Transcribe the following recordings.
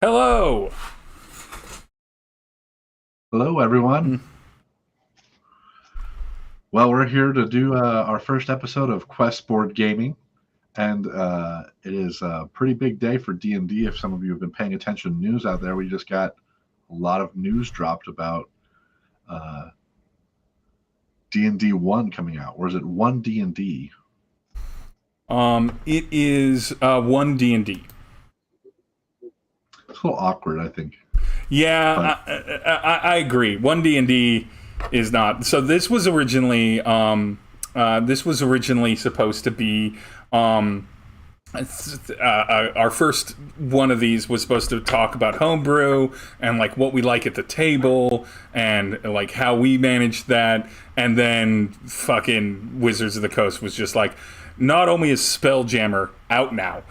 Hello. Hello, everyone. Mm. Well, we're here to do our first episode of Quest Board Gaming, and it is a pretty big day for D&D. If some of you have been paying attention to news out there, we just got a lot of news dropped about uh, D&D 1 coming out. Or is it One D&D? It is One D&D. It's a little awkward, I think. Yeah, But I agree. One D&D is not. So this was originally supposed to be our first one of these was supposed to talk about homebrew and like what we like at the table and like how we managed that, and then fucking Wizards of the Coast was just like, not only is Spelljammer out now,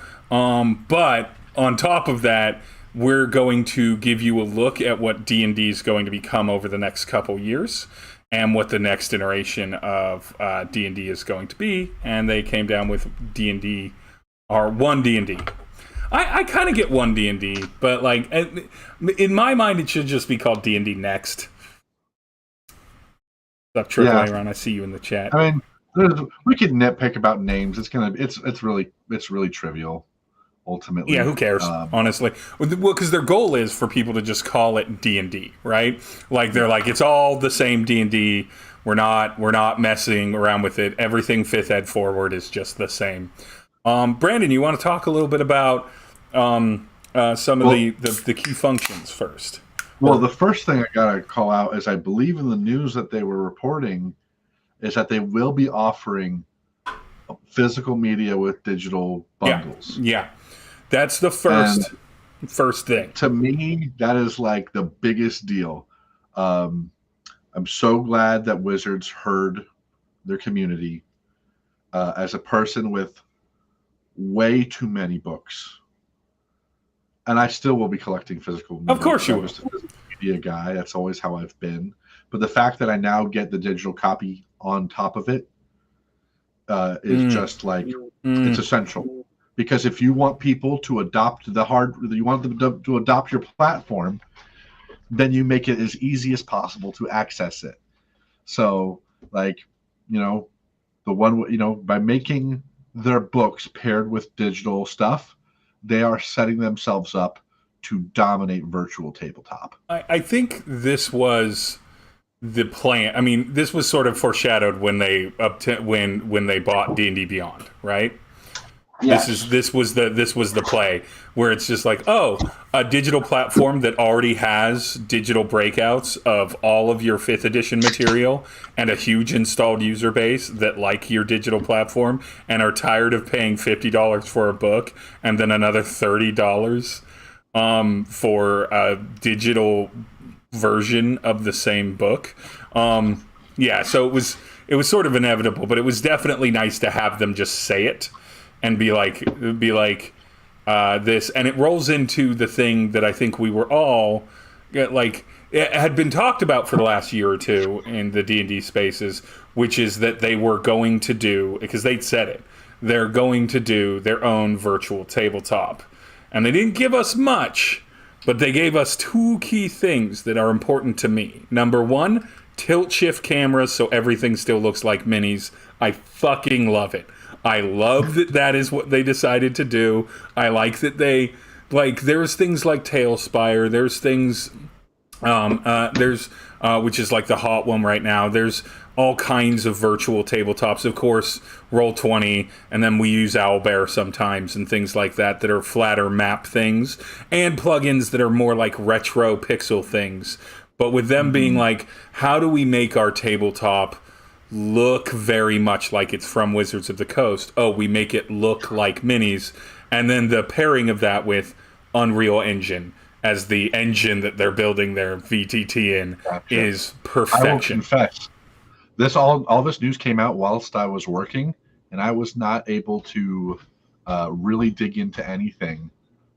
but on top of that, we're going to give you a look at what D&D is going to become over the next couple years and what the next iteration of D&D is going to be. And they came down with D&D, or One D&D. I kind of get One D&D, but like in my mind, it should just be called D&D Next. Stop yeah, trickling around. I see you in the chat. I mean, we could nitpick about names. It's really trivial, Yeah, ultimately. who cares? Honestly, well, because their goal is for people to just call it D&D, right? Like they're like, it's all the same D&D. We're not messing around with it. Everything fifth ed forward is just the same. Brandon, you want to talk a little bit about some of Well, the key functions first? Well, Or the first thing I gotta call out is I believe in the news that they were reporting is that they will be offering physical media with digital yeah, bundles. yeah, that's the And first thing. to me, that is like the biggest deal. Um, I'm so glad that Wizards heard their community. As a person with way too many books, and I still will be collecting physical Of media course because you I'm will. just a physical media guy. That's always how I've been. But the fact that I now get the digital copy on top of it is Mm, just like it's mm. essential. Because if you want people to adopt you want them to adopt your platform, then you make it as easy as possible to access it. So, like, you know, by making their books paired with digital stuff, they are setting themselves up to dominate virtual tabletop. I think this was the plan. I mean, this was sort of foreshadowed when when they bought D&D Beyond, right? Yes. This was the play where it's just like, oh, a digital platform that already has digital breakouts of all of your fifth edition material and a huge installed user base that like your digital platform and are tired of paying $50 for a book and then another $30 for a digital version of the same book. Yeah, so it was sort of inevitable, but it was definitely nice to have them just say it and be like this, and it rolls into the thing that I think we were all like, it had been talked about for the last year or two in the D&D spaces, which is that they were going to do, because they'd said it, they're going to do their own virtual tabletop, and they didn't give us much, but they gave us two key things that are important to me. Number one, tilt shift cameras so everything still looks like minis. I fucking love it. I love that that is what they decided to do. I like that they, like, there's things like Tailspire, there's things there's which is like the hot one right now. There's all kinds of virtual tabletops, of course, Roll20, and then we use Owlbear sometimes and things like that that are flatter map things, and plugins that are more like retro pixel things. But with them being Mm-hmm. like, how do we make our tabletop look very much like it's from Wizards of the Coast? Oh, we make it look like minis. And then the pairing of that with Unreal Engine as the engine that they're building their VTT in Gotcha. is I will perfection. confess, all this news came out whilst I was working, and I was not able to really dig into anything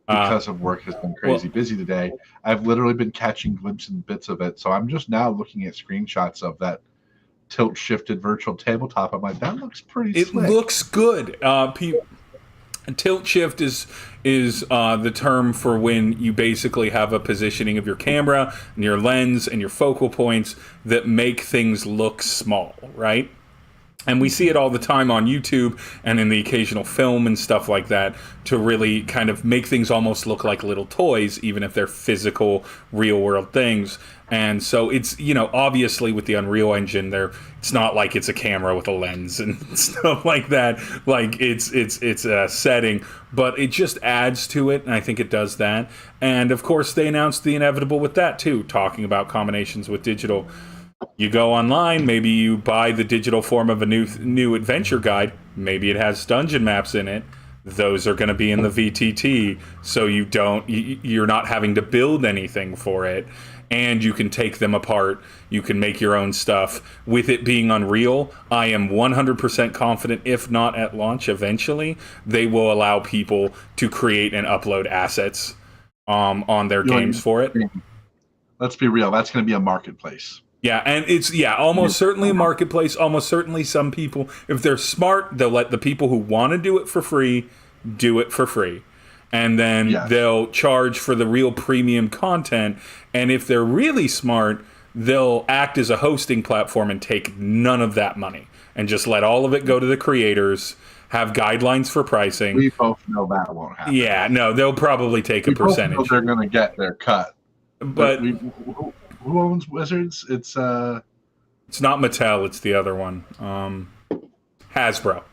Uh, because of work has been well, crazy busy today. I've literally been catching glimpses and bits of it, so I'm just now looking at screenshots of that tilt shifted virtual tabletop. I'm like, that looks pretty it slick. looks good. Tilt shift is the term for when you basically have a positioning of your camera and your lens and your focal points that make things look small, right? And we see it all the time on YouTube and in the occasional film and stuff like that to really kind of make things almost look like little toys, even if they're physical, real world things. And so it's, obviously with the Unreal Engine it's not like it's a camera with a lens and stuff like that. Like it's a setting, but it just adds to it. And I think it does that. And of course they announced the inevitable with that too, talking about combinations with digital. You go online, maybe you buy the digital form of a new adventure guide. Maybe it has dungeon maps in it. Those are going to be in the VTT, so you're not having to build anything for it, and you can take them apart. You can make your own stuff. With it being Unreal, I am 100% confident, if not at launch eventually, they will allow people to create and upload assets on their games for it. Let's be real, that's going to be a marketplace. Yeah, and it's almost certainly a marketplace. Almost certainly some people, if they're smart, they'll let the people who want to do it for free do it for free. And then they'll charge for the real premium content. And if they're really smart, they'll act as a hosting platform and take none of that money and just let all of it go to the creators, have guidelines for pricing. We both know that won't happen. Yeah, no, they'll probably take a percentage. Both know they're going to get their cut. But who owns Wizards? It's not Mattel. It's the other one. Hasbro.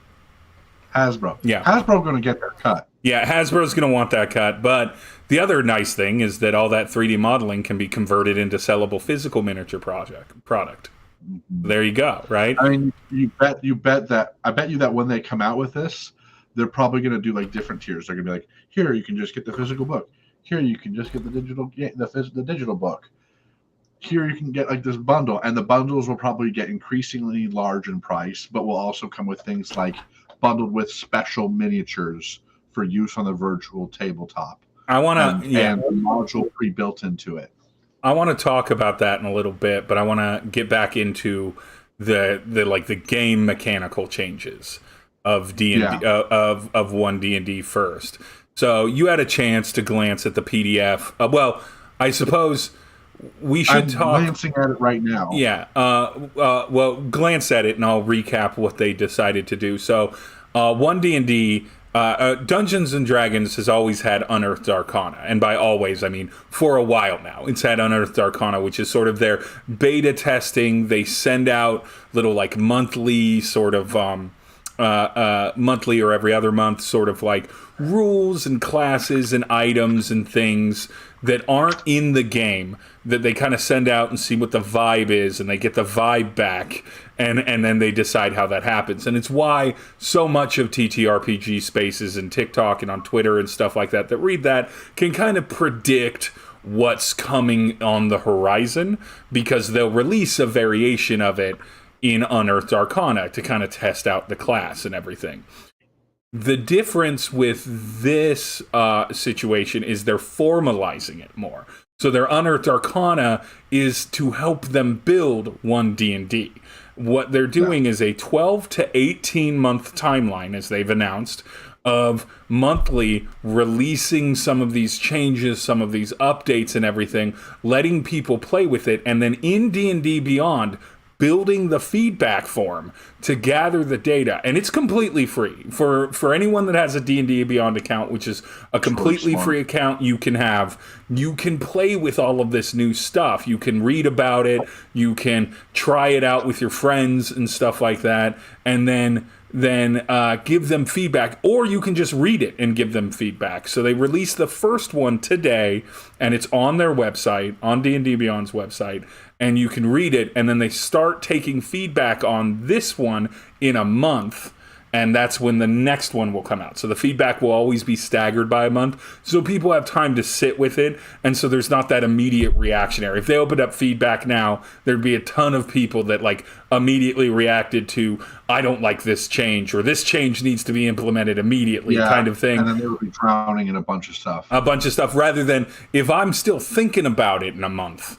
Yeah. Hasbro going to get their cut. Yeah, Hasbro's going to want that cut. But the other nice thing is that all that 3D modeling can be converted into sellable physical miniature product. Mm-hmm. There you go, right? I mean, I bet you that when they come out with this, they're probably going to do like different tiers. They're going to be like, here you can just get the physical book. Here you can just get the digital book. Here you can get like this bundle, and the bundles will probably get increasingly large in price, but will also come with things like bundled with special miniatures for use on the virtual tabletop. And a module pre-built into it. I want to talk about that in a little bit, but I want to get back into the game mechanical changes of D&D of One D&D first. So you had a chance to glance at the PDF. I suppose we should talk. I'm glancing at it right now. Yeah. Well, glance at it, and I'll recap what they decided to do. So, One D&D, Dungeons and Dragons has always had Unearthed Arcana, and by always I mean for a while now. It's had Unearthed Arcana, which is sort of their beta testing. They send out little like monthly sort of monthly or every other month sort of like rules and classes and items and things that aren't in the game that they kind of send out and see what the vibe is, and they get the vibe back, and then they decide how that happens. And it's why so much of TTRPG spaces and TikTok and on Twitter and stuff like that read that can kind of predict what's coming on the horizon, because they'll release a variation of it in Unearthed Arcana to kind of test out the class and everything. The difference with this situation is they're formalizing it more. So their Unearthed Arcana is to help them build One D&D. What they're doing is a 12 to 18 month timeline, as they've announced, of monthly releasing some of these changes, some of these updates and everything, letting people play with it, and then in D&D Beyond, building the feedback form to gather the data. And it's completely free for anyone that has a D&D Beyond account, which is a completely free account you can have. You can play with all of this new stuff. You can read about it. You can try it out with your friends and stuff like that, and then give them feedback, or you can just read it and give them feedback. So they released the first one today, and it's on their website, on D&D Beyond's website, and you can read it, and then they start taking feedback on this one in a month, and that's when the next one will come out. So the feedback will always be staggered by a month, so people have time to sit with it, and so there's not that immediate reactionary. If they opened up feedback now, there'd be a ton of people that like immediately reacted to, I don't like this change, or this change needs to be implemented immediately, kind of thing. And then they would be drowning in a bunch of stuff. Rather than, if I'm still thinking about it in a month,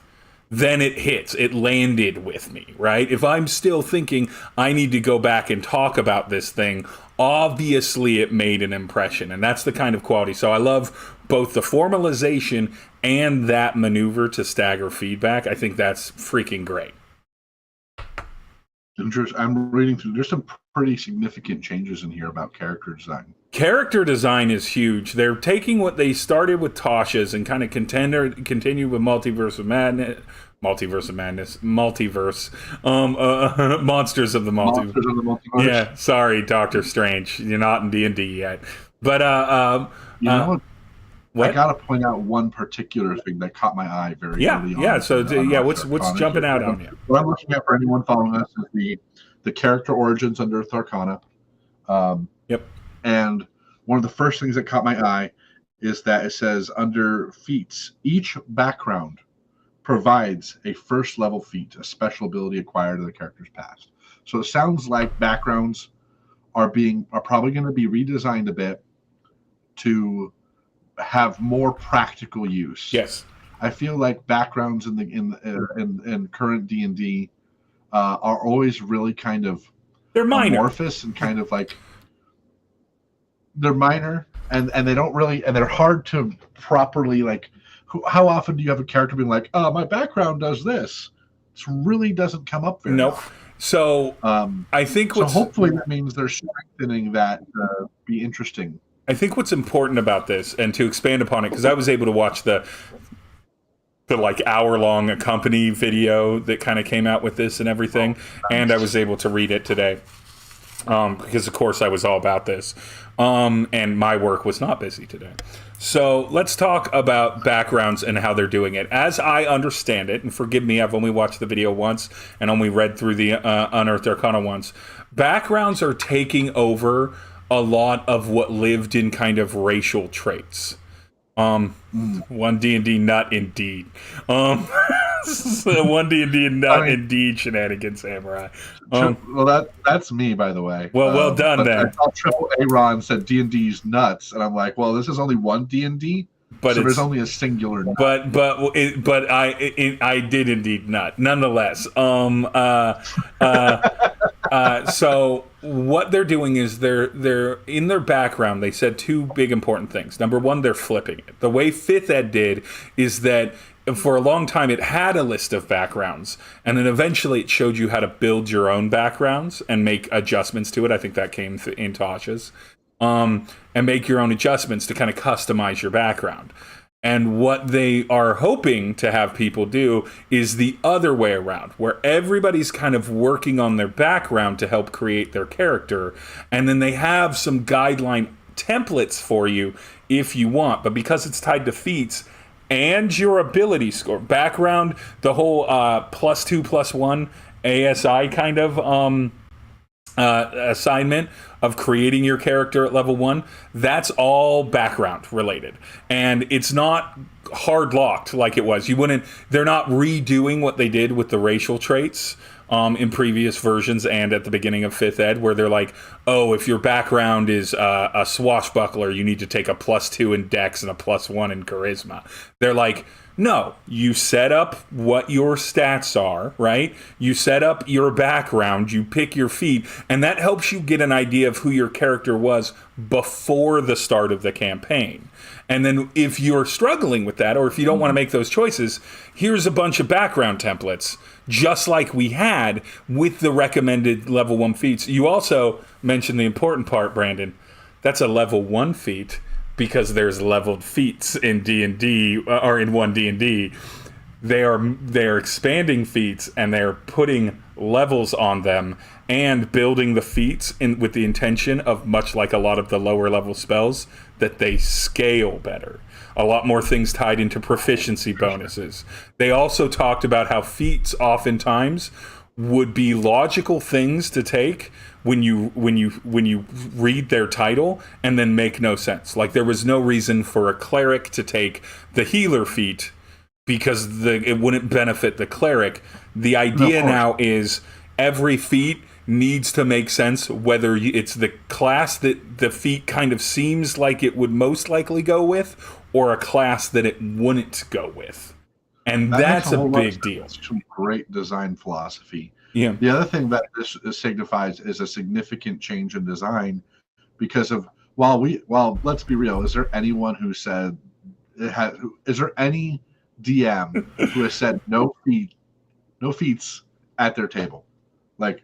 then it hits. It landed with me, right? If I'm still thinking I need to go back and talk about this thing, obviously it made an impression, and that's the kind of quality. So I love both the formalization and that maneuver to stagger feedback. I think that's freaking great. I'm reading through. There's some pretty significant changes in here about character design. Character design is huge. They're taking what they started with Tasha's and kind of continue with Monsters of the Multiverse. Yeah, sorry, Doctor Strange. You're not in D&D yet. But what? I gotta point out one particular thing that caught my eye very early on. Yeah. So what's jumping out on you? What I'm looking at for anyone following us is the character origins under Earth Arcana. Yep. And one of the first things that caught my eye is that it says under feats, each background provides a first level feat, a special ability acquired in the character's past. So it sounds like backgrounds are probably going to be redesigned a bit to have more practical use. Yes, I feel like backgrounds in current D&D are always really kind of they're minor, amorphous, and kind of like they're minor, and they don't really, and they're hard to properly like. How often do you have a character being like, "Oh, my background does this"? This really doesn't come up very often. So I think hopefully that means they're strengthening that be interesting. I think what's important about this, and to expand upon it, because I was able to watch the like hour-long accompany video that kind of came out with this and everything, and I was able to read it today, because of course I was all about this, and my work was not busy today. So let's talk about backgrounds and how they're doing it. As I understand it, and forgive me, I've only watched the video once and only read through the Unearthed Arcana once, backgrounds are taking over a lot of what lived in kind of racial traits. One D&D nut indeed. One D&D nut indeed shenanigans, Samurai. Well, that's me, by the way. Well done then. I thought Triple A Ron said D&D's nuts, and I'm like, well, this is only one D&D, so there's only a singular nut. But I did indeed nut, nonetheless. So what they're doing is they're in their background. They said two big important things. Number one, they're flipping it. The way 5th Ed did is that for a long time it had a list of backgrounds, and then eventually it showed you how to build your own backgrounds and make adjustments to it. I think that came in Tasha's, and make your own adjustments to kind of customize your background. And what they are hoping to have people do is the other way around, where everybody's kind of working on their background to help create their character, and then they have some guideline templates for you if you want. But because it's tied to feats and your ability score, background, the whole +2/+1 ASI kind of assignment of creating your character at level 1, that's all background related, and it's not hard locked like it was. They're not redoing what they did with the racial traits in previous versions and at the beginning of 5th Ed, where they're like, oh, if your background is a swashbuckler, you need to take a +2 in Dex and a +1 in Charisma. They're like, no, you set up what your stats are, right? You set up your background, you pick your feat, and that helps you get an idea of who your character was before the start of the campaign. And then if you're struggling with that, or if you don't want to make those choices, here's a bunch of background templates, just like we had with the recommended level 1 feats. You also mentioned the important part, Brandon. That's a level 1 feat, because there's leveled feats in D&D, or in 1D&D. They're expanding feats, and they're putting levels on them and building the feats with the intention of, much like a lot of the lower level spells, that they scale better. A lot more things tied into proficiency bonuses. They also talked about how feats oftentimes would be logical things to take when you read their title and then make no sense. Like, there was no reason for a cleric to take the healer feat because it wouldn't benefit the cleric. The idea now is every feat needs to make sense, whether it's the class that the feat kind of seems like it would most likely go with, or a class that it wouldn't go with. And That makes that's a whole lot of big deal. sense. Some great design philosophy. Yeah. The other thing that this signifies is a significant change in design because of while let's be real, is there anyone who said is there any DM who has said no feats at their table? Like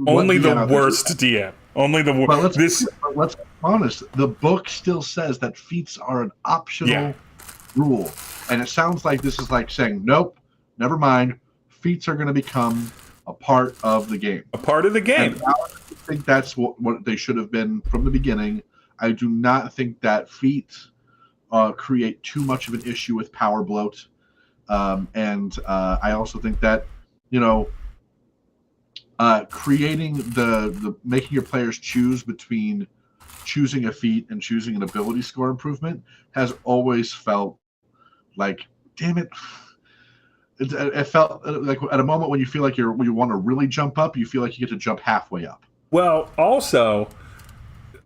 Only the worst DM. Only the worst. Let's be honest. The book still says that feats are an optional rule, and it sounds like this is like saying, nope, never mind. Feats are going to become a part of the game. A part of the game. And I think that's what they should have been from the beginning. I do not think that feats create too much of an issue with power bloat, and I also think that creating the making your players choose between choosing a feat and choosing an ability score improvement has always felt like, damn it. It felt like at a moment when you feel like you want to really jump up, you feel like you get to jump halfway up. Well, also,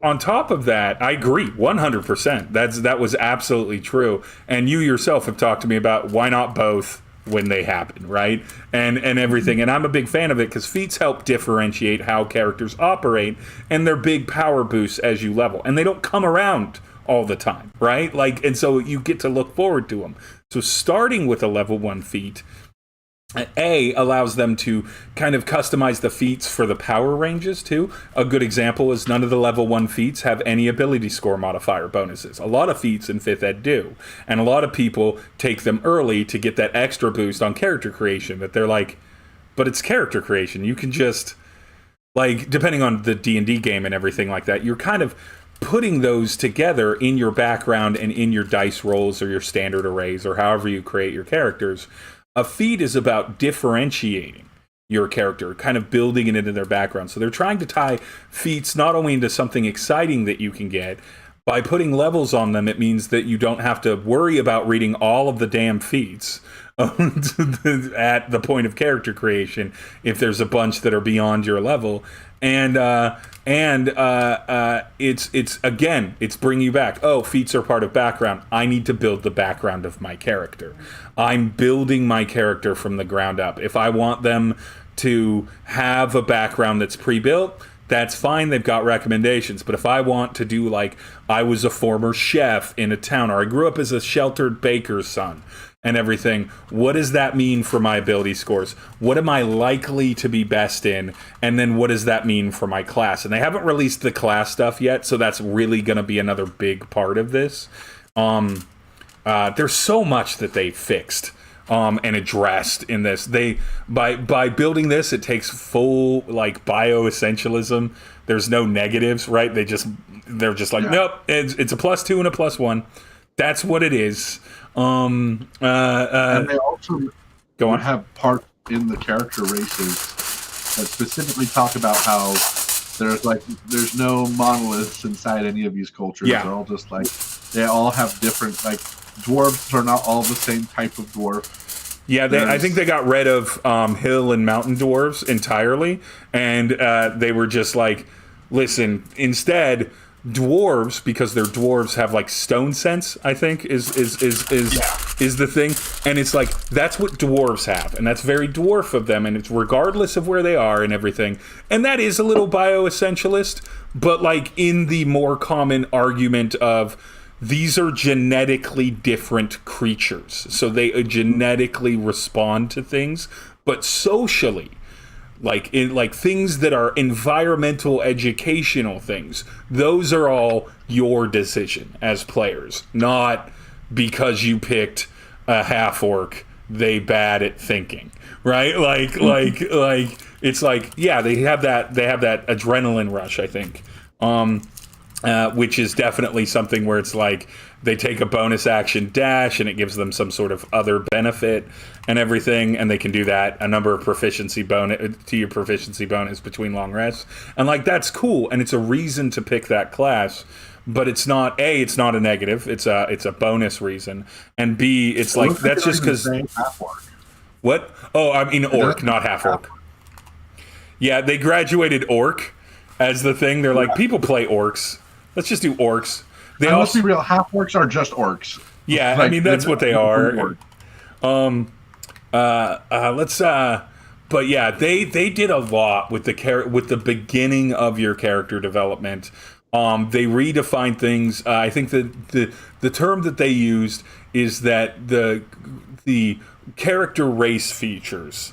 on top of that, I agree 100%. That was absolutely true. And you yourself have talked to me about why not both when they happen, right? And everything. And I'm a big fan of it because feats help differentiate how characters operate, and they're big power boosts as you level. And they don't come around all the time, right? And so you get to look forward to them. So starting with a level 1 feat, allows them to kind of customize the feats for the power ranges too. A good example is none of the level 1 feats have any ability score modifier bonuses. A lot of feats in 5th Ed do. And a lot of people take them early to get that extra boost on character creation that they're like, but it's character creation. You can just, depending on the D&D game and everything like that, you're kind of putting those together in your background and in your dice rolls or your standard arrays or however you create your characters. A feat is about differentiating your character, kind of building it into their background. So they're trying to tie feats not only into something exciting that you can get, by putting levels on them, it means that you don't have to worry about reading all of the damn feats at the point of character creation if there's a bunch that are beyond your level. And it's bringing you back. Oh, feats are part of background. I need to build the background of my character. I'm building my character from the ground up. If I want them to have a background that's pre-built, that's fine. They've got recommendations. But if I want to do I was a former chef in a town, or I grew up as a sheltered baker's son, and everything, what does that mean for my ability scores? What am I likely to be best in? And then what does that mean for my class? And they haven't released the class stuff yet, so that's really going to be another big part of this. There's so much that they fixed and addressed in this. They by building this, it takes full bioessentialism. There's no negatives, right? They're just nope, it's a +2 and a +1. That's what it is. And they also go on. Have parts in the character races that specifically talk about how there's no monoliths inside any of these cultures. Yeah. They're all just they all have different dwarves are not all the same type of dwarf. Yeah, I think they got rid of hill and mountain dwarves entirely, and they were just listen, instead, dwarves, because they're dwarves, have stone sense, I think is the thing. And it's that's what dwarves have, and that's very dwarf of them, and it's regardless of where they are and everything. And that is a little bioessentialist, but in the more common argument of these are genetically different creatures, so they genetically respond to things, but socially, things that are environmental educational things, those are all your decision as players, not because you picked a half orc, they bad at thinking, right? It's they have that adrenaline rush, I think, which is definitely something where it's they take a bonus action dash and it gives them some sort of other benefit and everything, and they can do that a number of proficiency bonus to your proficiency bonus between long rests, and that's cool, and it's a reason to pick that class. But it's not a negative. It's a bonus reason, and B, it's that's just because what? Oh, I mean orc, not half orc. Yeah, they graduated orc as the thing. They're people play orcs. Let's just do orcs. Let's be real. Half orcs are just orcs. Yeah, I mean that's what they are. Let's but yeah, they did a lot with with the beginning of your character development. They redefined things. I think that the term that they used is that the character race features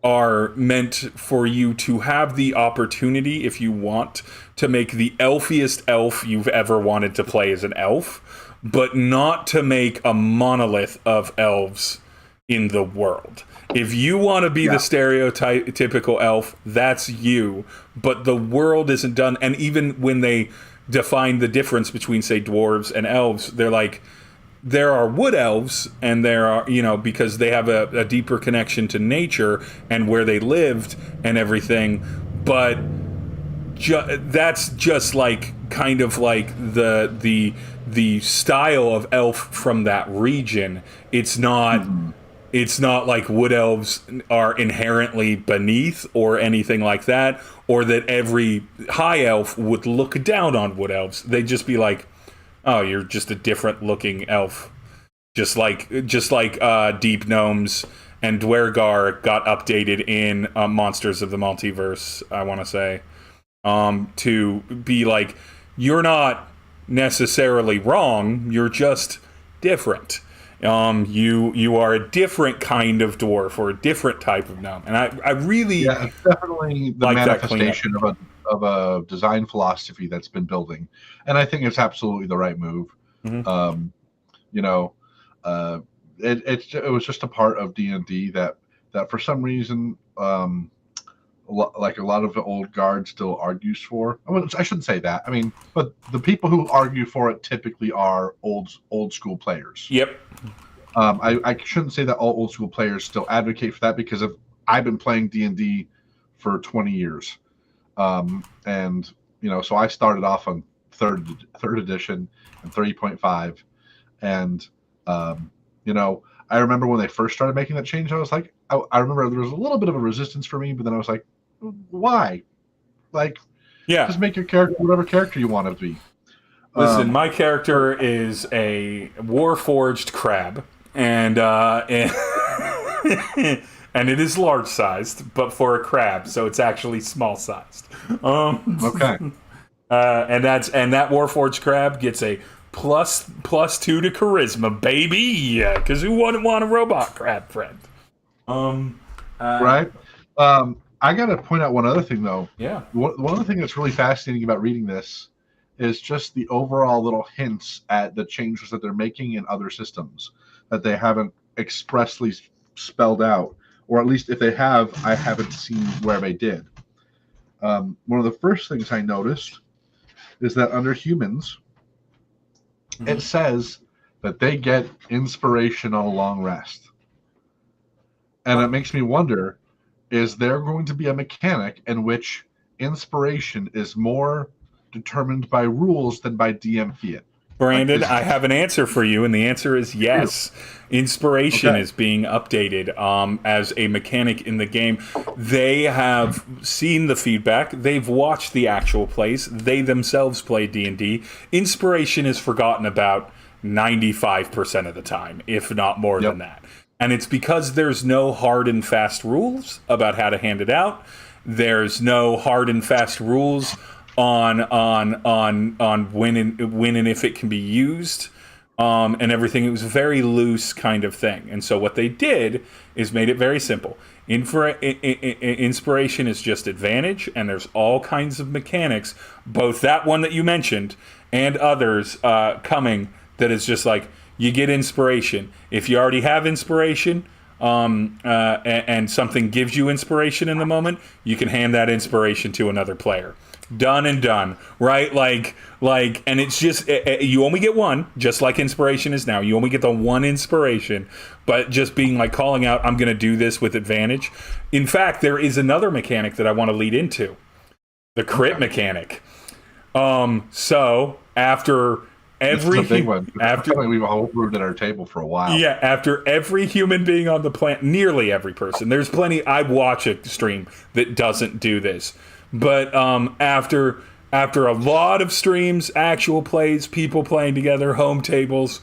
are meant for you to have the opportunity, if you want, to make the elfiest elf you've ever wanted to play as an elf, but not to make a monolith of elves in the world. If you want to be the stereotypical elf, that's you. But the world isn't done. And even when they define the difference between, say, dwarves and elves, they're like, there are wood elves, and there are, because they have a deeper connection to nature and where they lived and everything. But that's just like kind of like the style of elf from that region. It's not. It's not like wood elves are inherently beneath or anything like that, or that every high elf would look down on wood elves. They'd just be like, "Oh, you're just a different looking elf." Just like deep gnomes and Dwergar got updated in Monsters of the Multiverse, I want to say, to be like, you're not necessarily wrong, you're just different. You are a different kind of dwarf or a different type of gnome, and I really it's definitely the manifestation of a design philosophy that's been building, and I think it's absolutely the right move. Mm-hmm. It was just a part of D&D that for some reason, like a lot of the old guard still argues for. I shouldn't say that. I mean, but the people who argue for it typically are old school players. Yep. I shouldn't say that all old school players still advocate for that, because I've been playing D&D for 20 years, and so I started off on third edition and 3.5, and I remember when they first started making that change, I was like, I remember there was a little bit of a resistance for me, but then I was like, why? Like, just make your character whatever character you want it to be. Listen, my character is a warforged crab, and and it is large sized, but for a crab, so it's actually small sized. Okay. And that warforged crab gets a plus 2 to charisma, baby. Because who wouldn't want a robot crab friend? Right. I got to point out one other thing, though. Yeah. One other thing that's really fascinating about reading this is just the overall little hints at the changes that they're making in other systems that they haven't expressly spelled out, or at least if they have, I haven't seen where they did. One of the first things I noticed is that under humans, it says that they get inspiration on a long rest. And it makes me wonder, is there going to be a mechanic in which inspiration is more determined by rules than by DM fiat? Brandon, I have an answer for you, and the answer is yes. Inspiration is being updated as a mechanic in the game. They have seen the feedback. They've watched the actual plays. They themselves play D&D. Inspiration is forgotten about 95% of the time, if not more than that. And it's because there's no hard and fast rules about how to hand it out. There's no hard and fast rules on when and if it can be used, and everything. It was a very loose kind of thing. And so what they did is made it very simple. Inspiration is just advantage, and there's all kinds of mechanics, both that one that you mentioned and others coming, that is just like, you get inspiration. If you already have inspiration, and something gives you inspiration in the moment, you can hand that inspiration to another player. Done and done, right? Like, and it's just, you only get one, just like inspiration is now. You only get the one inspiration, but just being like calling out, I'm going to do this with advantage. In fact, there is another mechanic that I want to lead into, the crit mechanic. So after every, big one. After we've all brewed at our table for a while. Yeah, after every human being on the planet, nearly every person. There's plenty. I watch a stream that doesn't do this. But after a lot of streams, actual plays, people playing together, home tables,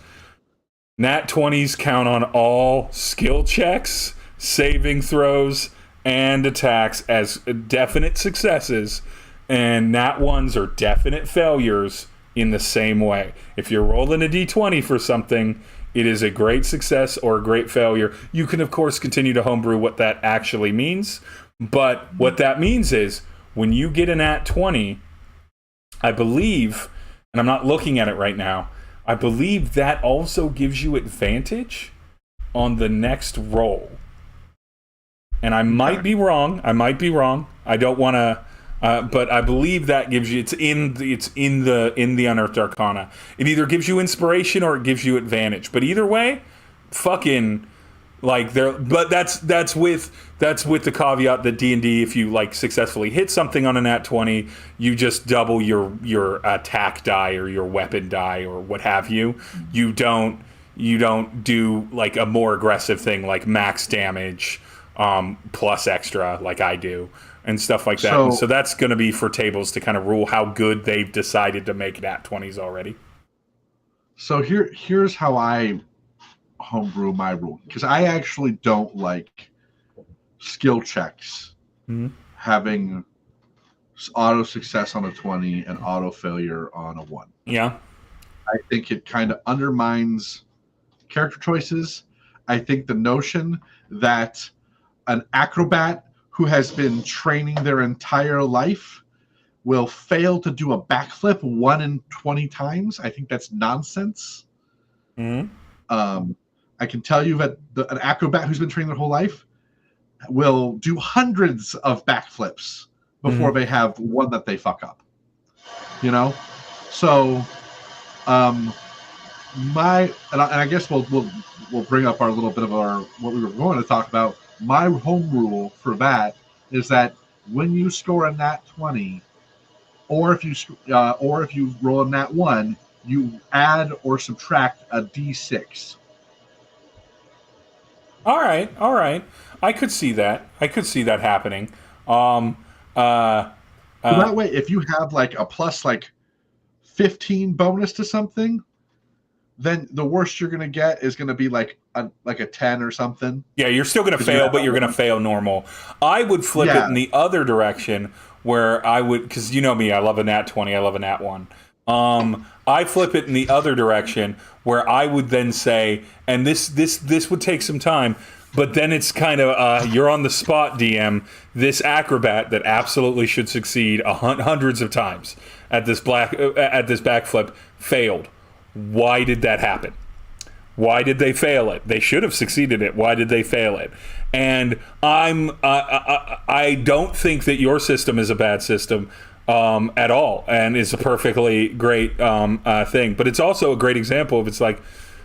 Nat 20s count on all skill checks, saving throws, and attacks as definite successes, and Nat 1s are definite failures in the same way. If you're rolling a d20 for something, it is a great success or a great failure. You can, of course, continue to homebrew what that actually means, but what that means is when you get a Nat 20, I believe, and I'm not looking at it right now, I believe that also gives you advantage on the next roll. And I might be wrong. I don't want to, but I believe that gives you. It's in the Unearthed Arcana. It either gives you inspiration or it gives you advantage. But either way, fucking like there. But that's with the caveat that D&D, if you like successfully hit something on a nat 20, you just double your attack die or your weapon die or what have you. You don't do like a more aggressive thing like max damage plus extra like I do and stuff like that. So that's going to be for tables to kind of rule how good they've decided to make nat 20s already. So here's how I homebrew my rule, because I actually don't like skill checks having auto success on a 20 and auto failure on a 1. Yeah. I think it kind of undermines character choices. I think the notion that an acrobat who has been training their entire life will fail to do a backflip 1 in 20 times, I think that's nonsense. I can tell you that an acrobat who's been training their whole life will do hundreds of backflips before they have one that they fuck up. You know? So and I guess we'll bring up our little bit of what we were going to talk about. My home rule for that is that when you score a nat 20, or if you roll a nat 1, you add or subtract a d6. All right. I could see that happening. So that way, if you have like a plus like 15 bonus to something, then the worst you're gonna get is gonna be like a 10 or something. Yeah, you're still gonna fail, but you're gonna fail normal. I would flip it in the other direction where I would, because you know me, I love a nat 20, I love a nat 1. I flip it in the other direction where I would then say, and this would take some time, but then it's kind of you're on the spot, DM. This acrobat that absolutely should succeed hundreds of times at this backflip failed. Why did that happen? Why did they fail it? They should have succeeded it. Why did they fail it? And I don't think that your system is a bad system at all, and is a perfectly great thing. But it's also a great example of, it's like,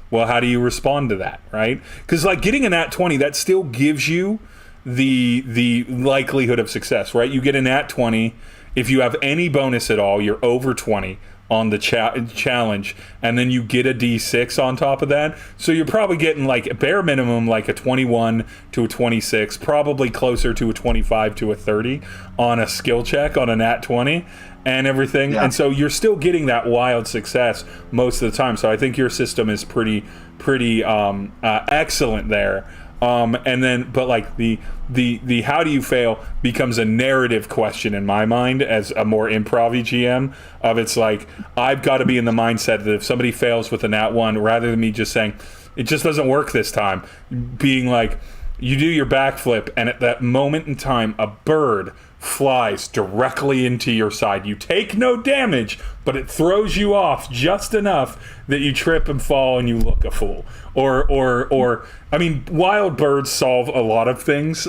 well, how do you respond to that, right? Because like getting a nat 20, that still gives you the likelihood of success, right? You get a nat 20. If you have any bonus at all, you're over 20 on the challenge, and then you get a d6 on top of that. So you're probably getting like a bare minimum like a 21 to a 26, probably closer to a 25 to a 30 on a skill check on a nat 20 and everything. Yeah. And so you're still getting that wild success most of the time. So I think your system is pretty excellent there. And then, but like the how do you fail becomes a narrative question in my mind as a more improv-y GM of, it's like, I've got to be in the mindset that if somebody fails with a nat 1, rather than me just saying, it just doesn't work this time, being like, you do your backflip, and at that moment in time, a bird flies directly into your side. You take no damage, but it throws you off just enough that you trip and fall and you look a fool. Or I mean, wild birds solve a lot of things.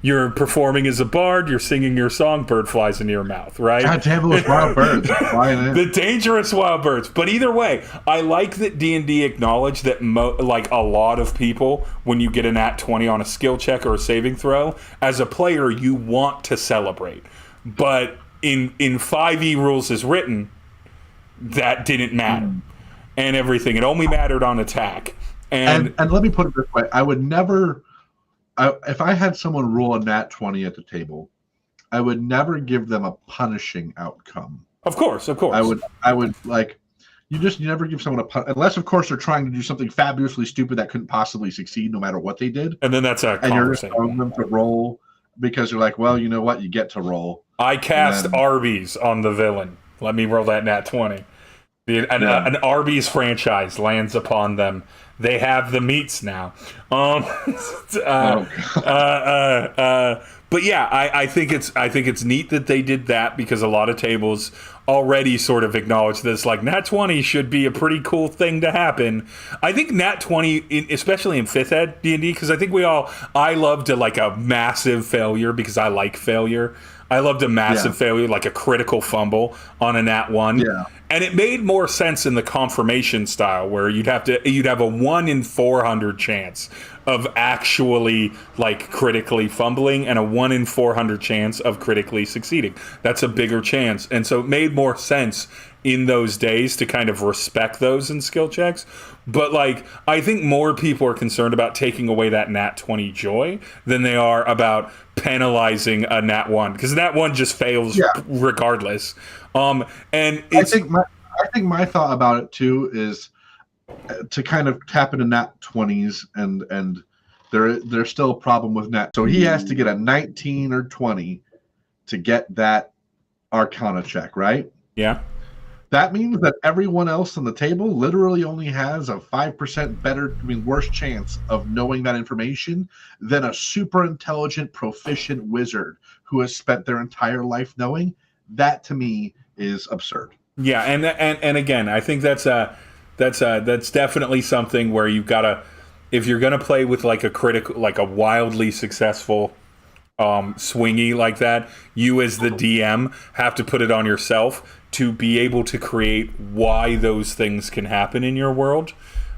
You're performing as a bard, you're singing your song, bird flies into your mouth, right? God damn those wild birds flying in. The dangerous wild birds. But either way, I like that D&D acknowledged that like a lot of people, when you get a nat 20 on a skill check or a saving throw, as a player, you want to celebrate. But in 5e rules as written, that didn't matter. And everything. It only mattered on attack. And let me put it this way. I would never, if I had someone roll a nat 20 at the table, I would never give them a punishing outcome. Of course. I would like, You never give someone unless of course they're trying to do something fabulously stupid that couldn't possibly succeed no matter what they did. And then that's a and you're just conversation. telling them to roll because you're like, well, you know what, you get to roll. I cast then, Arby's on the villain. Let me roll that nat 20. An Arby's franchise lands upon them. They have the meats now. But yeah, I think it's neat that they did that, because a lot of tables already sort of acknowledge this. Like, nat 20 should be a pretty cool thing to happen. I think nat 20, especially in 5th ed D&D, because I loved a massive failure, because I like failure. I loved a massive failure, like a critical fumble on a nat 1. Yeah. And it made more sense in the confirmation style, where you'd have a 1 in 400 chance of actually critically fumbling, and a 1 in 400 chance of critically succeeding. That's a bigger chance. And so it made more sense in those days to kind of respect those in skill checks. But I think more people are concerned about taking away that nat 20 joy than they are about penalizing a nat 1, because nat 1 just fails regardless. And I think my thought about it too is to kind of tap into nat 20s, and there's still a problem with nat. So he has to get a 19 or 20 to get that Arcana check, right? Yeah. That means that everyone else on the table literally only has a 5% worse chance of knowing that information than a super intelligent, proficient wizard who has spent their entire life knowing. That to me is absurd. Yeah, and again, I think that's definitely something where you've got to, if you're going to play with a wildly successful swingy like that, you as the DM have to put it on yourself to be able to create why those things can happen in your world.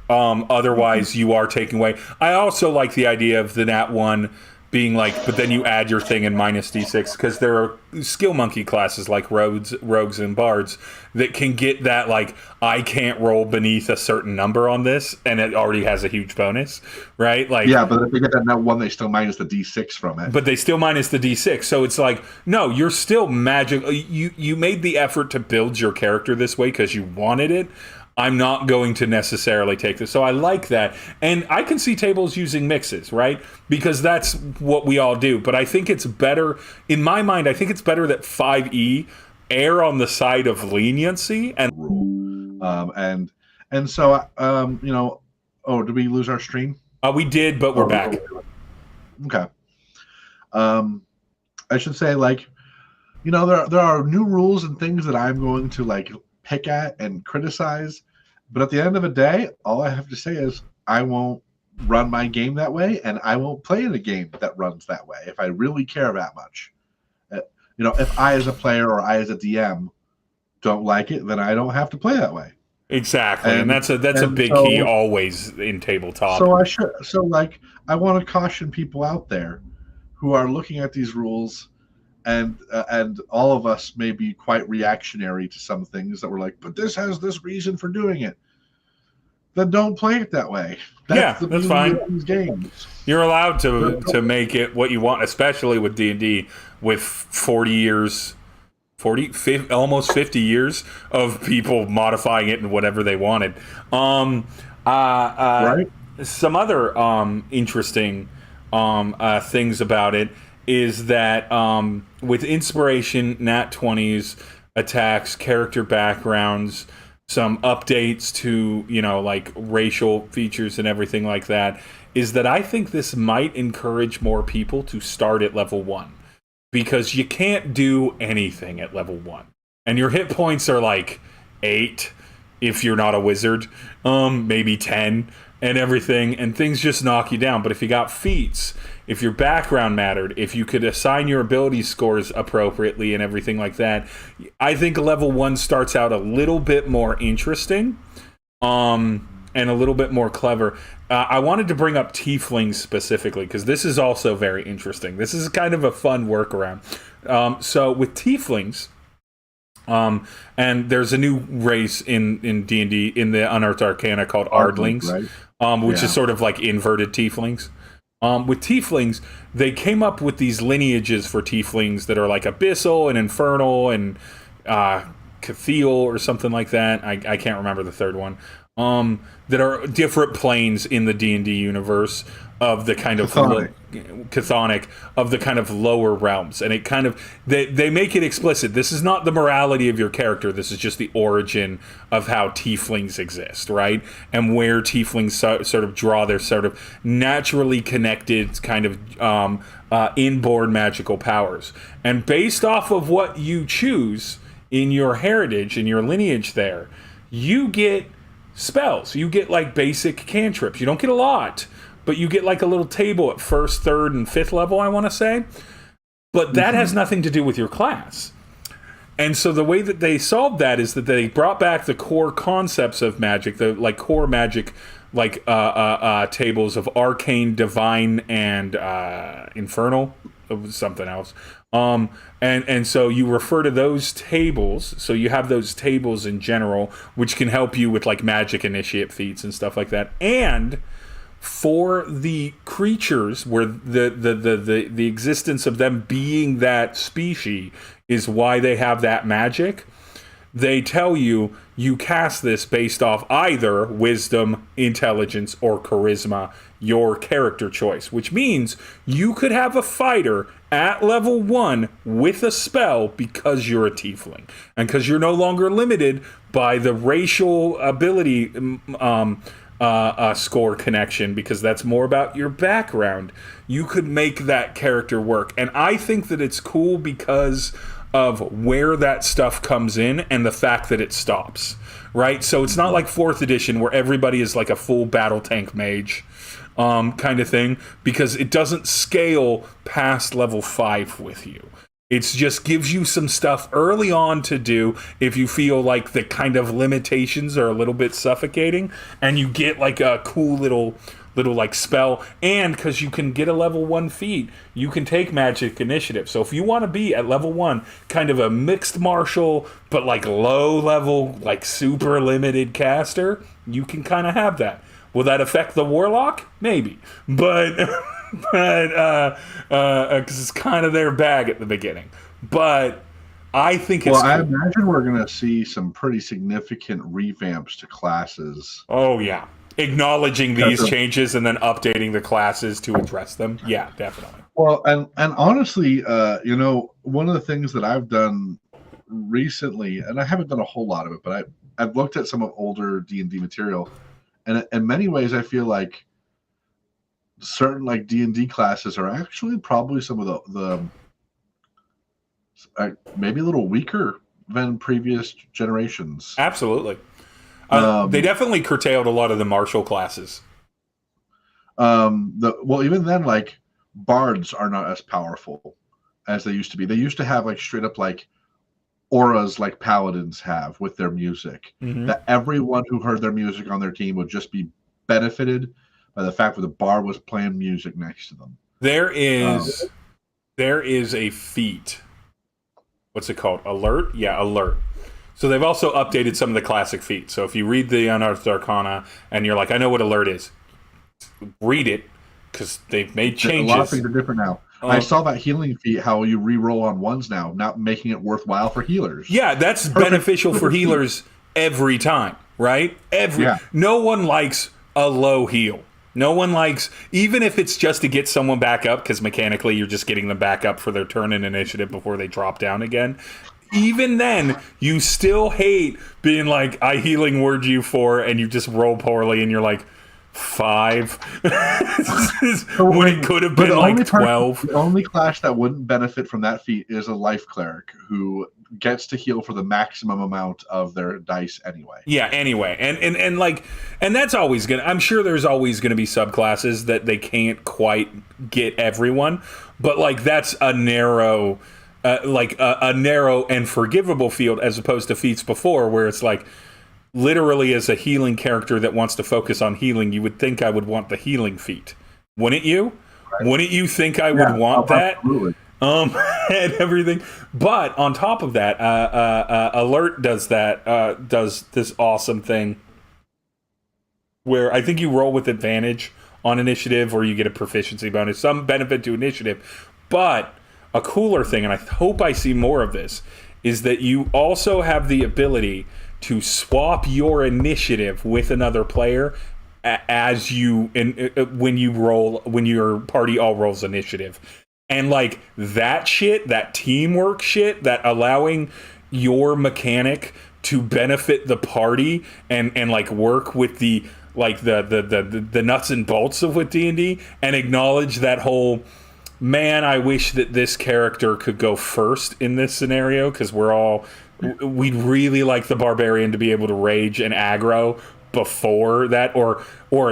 Otherwise, you are taking away. I also like the idea of the nat 1 being but then you add your thing in minus d6, because there are skill monkey classes like rogues and bards that can get that I can't roll beneath a certain number on this, and it already has a huge bonus, right? But if they get that nat 1, they still minus the d6 from it. But they still minus the d6, so it's no, you're still magic. You made the effort to build your character this way because you wanted it. I'm not going to necessarily take this. So I like that. And I can see tables using mixes, right? Because that's what we all do. But I think it's better, in my mind, I think it's better that 5e err on the side of leniency and rule. And so, did we lose our stream? We did, but we're back. Okay. I should say, there are new rules and things that I'm going to pick at and criticize, but at the end of the day, all I have to say is I won't run my game that way, and I won't play in a game that runs that way if I really care that much. If I as a player or I as a DM don't like it, then I don't have to play that way. Exactly, and that's a big key always in tabletop. I want to caution people out there who are looking at these rules. And all of us may be quite reactionary to some things that we're but this has this reason for doing it. Then don't play it that way. That's fine. These games. You're allowed to make it what you want, especially with D&D, with 40 years, 50, almost 50 years of people modifying it and whatever they wanted. Right. Some other interesting things about it is that with inspiration, nat 20s, attacks, character backgrounds, some updates to racial features and everything like that, is that I think this might encourage more people to start at level 1, because you can't do anything at level 1, and your hit points are 8 if you're not a wizard, maybe 10 and everything, and things just knock you down. But if you got feats, if your background mattered, if you could assign your ability scores appropriately and everything like that, I think level 1 starts out a little bit more interesting, and a little bit more clever. I wanted to bring up tieflings specifically, because this is also very interesting. This is kind of a fun workaround. So with tieflings, and there's a new race in D&D, in the Unearthed Arcana, called Ardlings, right? Which is sort of like inverted tieflings. With tieflings, they came up with these lineages for tieflings that are like abyssal and infernal and Cathiel or something like that. I can't remember the third one. That are different planes in the D&D universe of the kind of chthonic of the kind of lower realms, and it kind of they make it explicit. This is not the morality of your character. This is just the origin of how tieflings exist, right? And where tieflings sort of draw their sort of naturally connected kind of inborn magical powers, and based off of what you choose in your heritage, in your lineage, there you get spells. You get like basic cantrips. You don't get a lot, but you get like a little table at first, third, and fifth level, I want to say. But that has nothing to do with your class. And so the way that they solved that is that they brought back the core concepts of magic, the like core magic, like tables of arcane, divine, and infernal, something else. And so you refer to those tables. So you have those tables in general, which can help you with like magic initiate feats and stuff like that. And for the creatures, where the existence of them being that species is why they have that magic, they tell you cast this based off either wisdom, intelligence, or charisma, your character choice, which means you could have a fighter at level 1 with a spell because you're a tiefling, and because you're no longer limited by the racial ability score connection, because that's more about your background. You could make that character work, and I think that it's cool because of where that stuff comes in and the fact that it stops, right? So it's not like 4th edition where everybody is like a full battle tank mage kind of thing, because it doesn't scale past level 5 with you. It just gives you some stuff early on to do if you feel like the kind of limitations are a little bit suffocating, and you get like a cool little like spell. And because you can get a level 1 feat, you can take magic initiative. So if you want to be at level 1 kind of a mixed martial but like low level, like super limited caster, you can kind of have that. Will that affect the warlock? Maybe, but because it's kind of their bag at the beginning. But I think it's cool. I imagine we're going to see some pretty significant revamps to classes. Oh yeah, acknowledging these changes and then updating the classes to address them. Yeah, definitely. Well, and honestly, one of the things that I've done recently, and I haven't done a whole lot of it, but I've looked at some of older D&D material, and in many ways, I feel like certain like D&D classes are actually probably some of the maybe a little weaker than previous generations. Absolutely. They definitely curtailed a lot of the martial classes. Even then, like bards are not as powerful as they used to be. They used to have like straight up like auras like paladins have with their music. Mm-hmm. That everyone who heard their music on their team would just be benefited by the fact that the bard was playing music next to them. There is a feat. What's it called? Alert? Yeah, alert. So they've also updated some of the classic feats. So if you read the Unearthed Arcana and you're like, I know what alert is, read it, because they've made changes. A lot of things are different now. I saw that healing feat, how you re-roll on ones now, not making it worthwhile for healers. Yeah, that's beneficial for healers every time, right? No one likes a low heal. No one likes, even if it's just to get someone back up, because mechanically you're just getting them back up for their turn in initiative before they drop down again. Even then, you still hate being like, I healing word you 4, and you just roll poorly, and you're like, 5. When it could have been like 12. The only class that wouldn't benefit from that feat is a life cleric, who gets to heal for the maximum amount of their dice anyway. Yeah, anyway. And that's always gonna, I'm sure there's always gonna be subclasses that they can't quite get everyone, but like that's a narrow a narrow and forgivable field, as opposed to feats before where it's like, literally as a healing character that wants to focus on healing, you would think I would want the healing feat. Wouldn't you? Right. Wouldn't you think I would want that? Absolutely. And everything. But on top of that, Alert does this awesome thing where I think you roll with advantage on initiative, or you get a proficiency bonus, some benefit to initiative. But a cooler thing, and I hope I see more of this, is that you also have the ability to swap your initiative with another player as you when your party all rolls initiative. And like that shit, that teamwork shit, that allowing your mechanic to benefit the party and like work with the like the nuts and bolts of what D&D, and acknowledge that whole, man, I wish that this character could go first in this scenario, because we'd really like the barbarian to be able to rage and aggro before that, or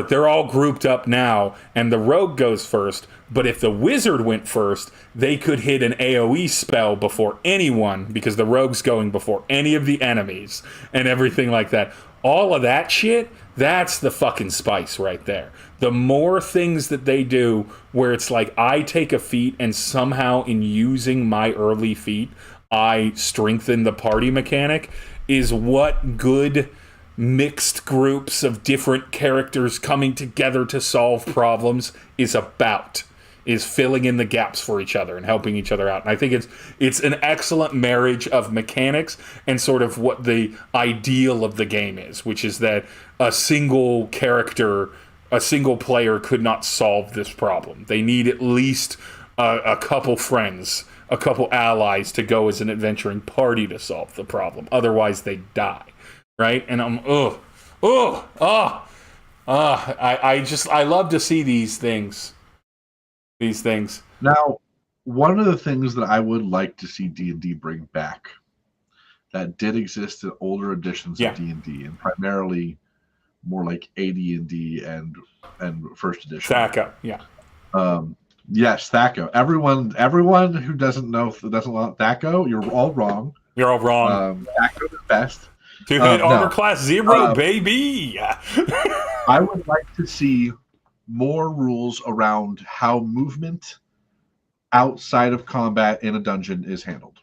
they're all grouped up now and the rogue goes first, but if the wizard went first, they could hit an AoE spell before anyone, because the rogue's going before any of the enemies and everything like that. All of that shit, that's the fucking spice right there. The more things that they do where it's like, I take a feat and somehow in using my early feat I strengthen the party mechanic, is what good mixed groups of different characters coming together to solve problems is about, is filling in the gaps for each other and helping each other out. And I think it's an excellent marriage of mechanics and sort of what the ideal of the game is, which is that a single character, a single player could not solve this problem. They need at least a couple friends, a couple allies to go as an adventuring party to solve the problem. Otherwise they die. Right? And I'm, I love to see these things. Now, one of the things that I would like to see D&D bring back that did exist in older editions of D&D, and primarily more like AD&D and first edition. THACO, yeah. Yes, THACO. Everyone who doesn't want THACO, you're all wrong. You're all wrong. THACO is best. To hit armor class 0, baby! I would like to see more rules around how movement outside of combat in a dungeon is handled.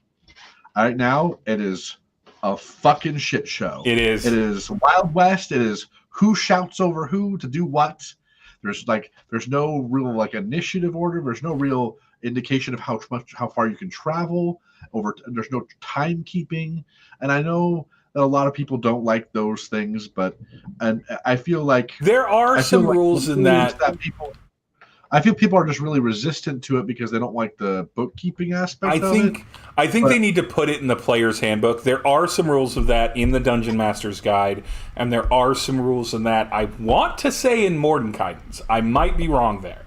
Right now, it is a fucking shit show. It is. It is Wild West. It is who shouts over who to do what. There's no real like initiative order. There's no real indication of how far you can travel. There's no timekeeping. And I know that a lot of people don't like those things, and I feel like there are some rules in that I feel people are just really resistant to it because they don't like the bookkeeping aspect of it. I think they need to put it in the player's handbook. There are some rules of that in the Dungeon Master's Guide, and there are some rules in that, I want to say, in Mordenkainen's. I might be wrong there.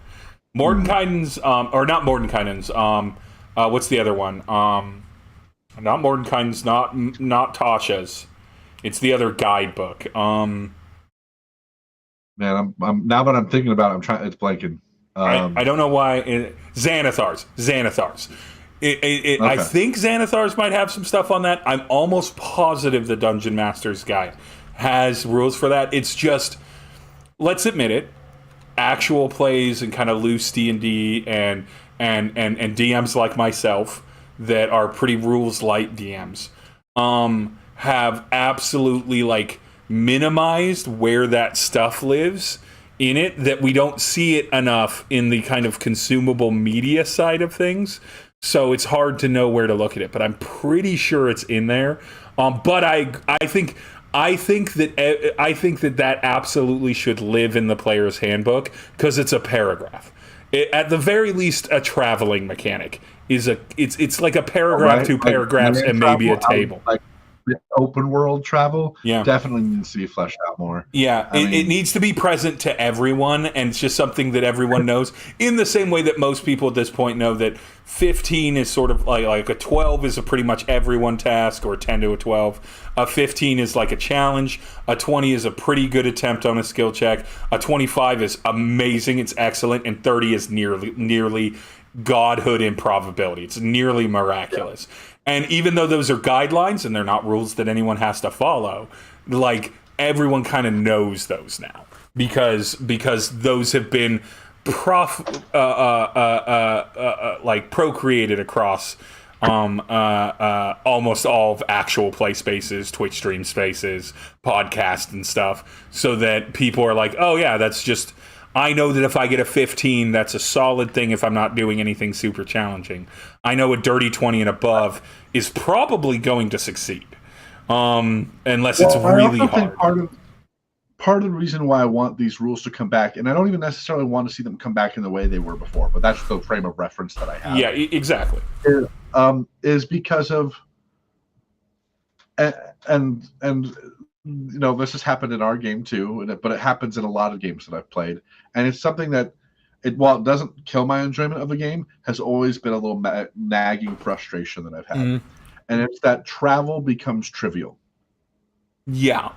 Mordenkainen's, or not Mordenkainen's, what's the other one? Not Mordenkainen's, not Tasha's. It's the other guidebook. Man, I'm now that I'm thinking about it, it's blanking. I don't know why. Xanathar's. Okay. I think Xanathar's might have some stuff on that. I'm almost positive the Dungeon Master's Guide has rules for that. It's just, let's admit it, actual plays and kind of loose D&D and DMs like myself that are pretty rules light DMs have absolutely like minimized where that stuff lives in it, that we don't see it enough in the kind of consumable media side of things. So it's hard to know where to look at it, but I'm pretty sure it's in there. But I think that absolutely should live in the player's handbook, because it's a paragraph. At the very least, a traveling mechanic is it's like a paragraph, right, 2 paragraphs, and maybe a table. Like the open world travel, definitely needs to be fleshed out more. Yeah, it needs to be present to everyone, and it's just something that everyone knows. In the same way that most people at this point know that 15 is sort of like a 12 is a pretty much everyone task, or 10 to a 12. A 15 is like a challenge. A 20 is a pretty good attempt on a skill check. A 25 is amazing, it's excellent, and 30 is nearly godhood in probability. It's nearly miraculous. Yeah. And even though those are guidelines and they're not rules that anyone has to follow, like, everyone kind of knows those now, because those have been procreated across almost all of actual play spaces, Twitch stream spaces, podcasts and stuff, so that people are like, oh yeah, that's just, I know that if I get a 15, that's a solid thing if I'm not doing anything super challenging. I know a dirty 20 and above is probably going to succeed, unless it's really I also hard. think part of the reason why I want these rules to come back, and I don't even necessarily want to see them come back in the way they were before, but that's the frame of reference that I have. Yeah, exactly. Is because of and you know, this has happened in our game too, but it happens in a lot of games that I've played, and it's something that while it doesn't kill my enjoyment of the game, has always been a little nagging frustration that I've had, and it's that travel becomes trivial. Yeah.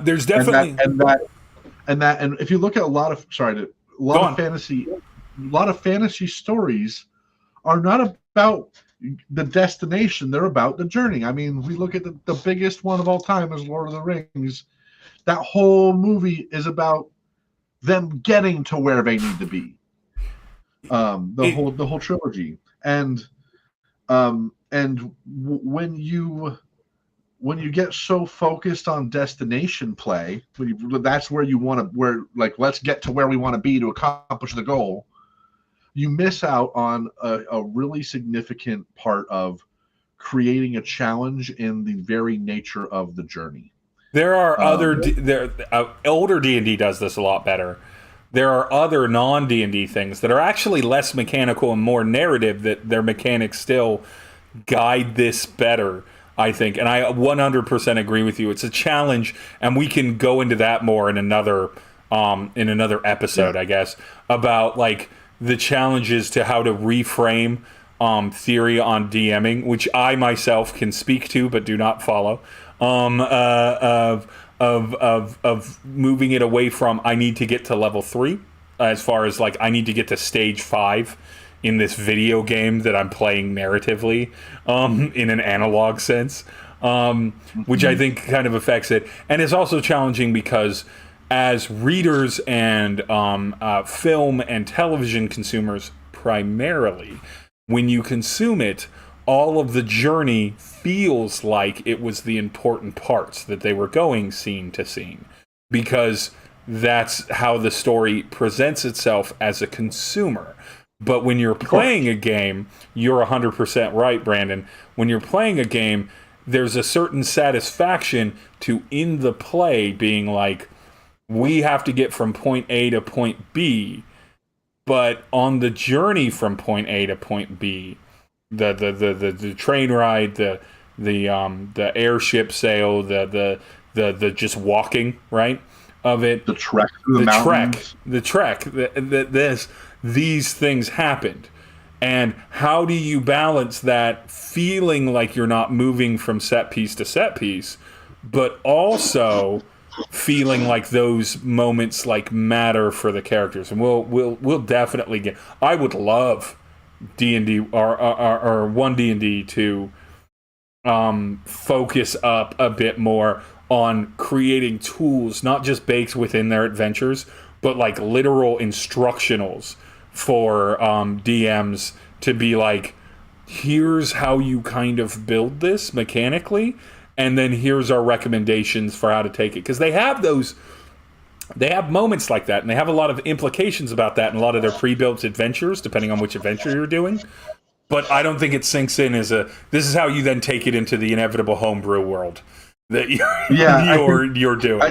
There's definitely and if you look at a lot of fantasy stories are not about the destination, they're about the journey. I mean, we look at the biggest one of all time is Lord of the Rings. That whole movie is about them getting to where they need to be. The whole trilogy. And when you get so focused on destination play, that's where you want to, let's get to where we want to be to accomplish the goal, you miss out on a really significant part of creating a challenge in the very nature of the journey. There are older D&D does this a lot better. There are other non-D&D things that are actually less mechanical and more narrative, that their mechanics still guide this better, I think. And I 100% agree with you. It's a challenge, and we can go into that more in another episode, I guess, about like the challenges to how to reframe theory on DMing, which I myself can speak to but do not follow. Of moving it away from I need to get to level 3, as far as like I need to get to stage 5 in this video game that I'm playing narratively, in an analog sense, which I think kind of affects it. And it's also challenging because as readers and film and television consumers primarily, when you consume it, all of the journey feels like it was the important parts that they were going scene to scene, because that's how the story presents itself as a consumer. But when you're playing a game, you're 100% right, Brandon. When you're playing a game, there's a certain satisfaction to, in the play, being like, we have to get from point A to point B, but on the journey from point A to point B, the train ride, the airship sail, the just walking, right, of it, the trek through the mountains, these things happened. And how do you balance that feeling like you're not moving from set piece to set piece, but also feeling like those moments like matter for the characters? And we'll definitely get. I would love D&D or One D&D to focus up a bit more on creating tools, not just baked within their adventures, but like literal instructionals for DMs to be like, here's how you kind of build this mechanically, and then here's our recommendations for how to take it. Because they have moments like that, and they have a lot of implications about that in a lot of their pre-built adventures, depending on which adventure you're doing. But I don't think it sinks in as this is how you then take it into the inevitable homebrew world that you're doing.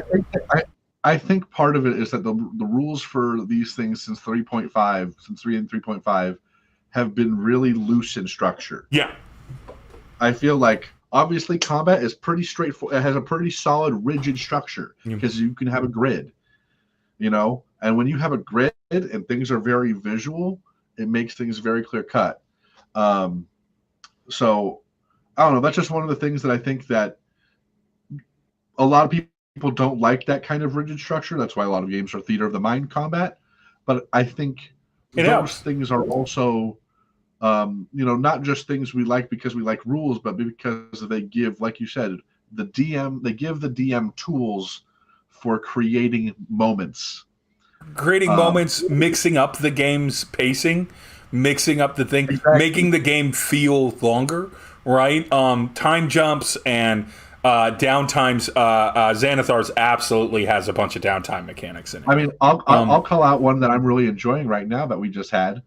I think part of it is that the rules for these things since 3 and 3.5 have been really loose in structure. Yeah. I feel like obviously combat is pretty straightforward. It has a pretty solid, rigid structure because you can have a grid, you know, and when you have a grid and things are very visual, it makes things very clear cut. So I don't know. That's just one of the things that I think that a lot of people don't like, that kind of rigid structure. That's why a lot of games are theater of the mind combat. But I think those things are also, not just things we like because we like rules, but because they give, like you said, they give the DM tools for creating moments. Mixing up the game's pacing, mixing up the thing, making the game feel longer, right? Time jumps and downtimes. Xanathar's absolutely has a bunch of downtime mechanics in it. I mean, I'll call out one that I'm really enjoying right now that we just had.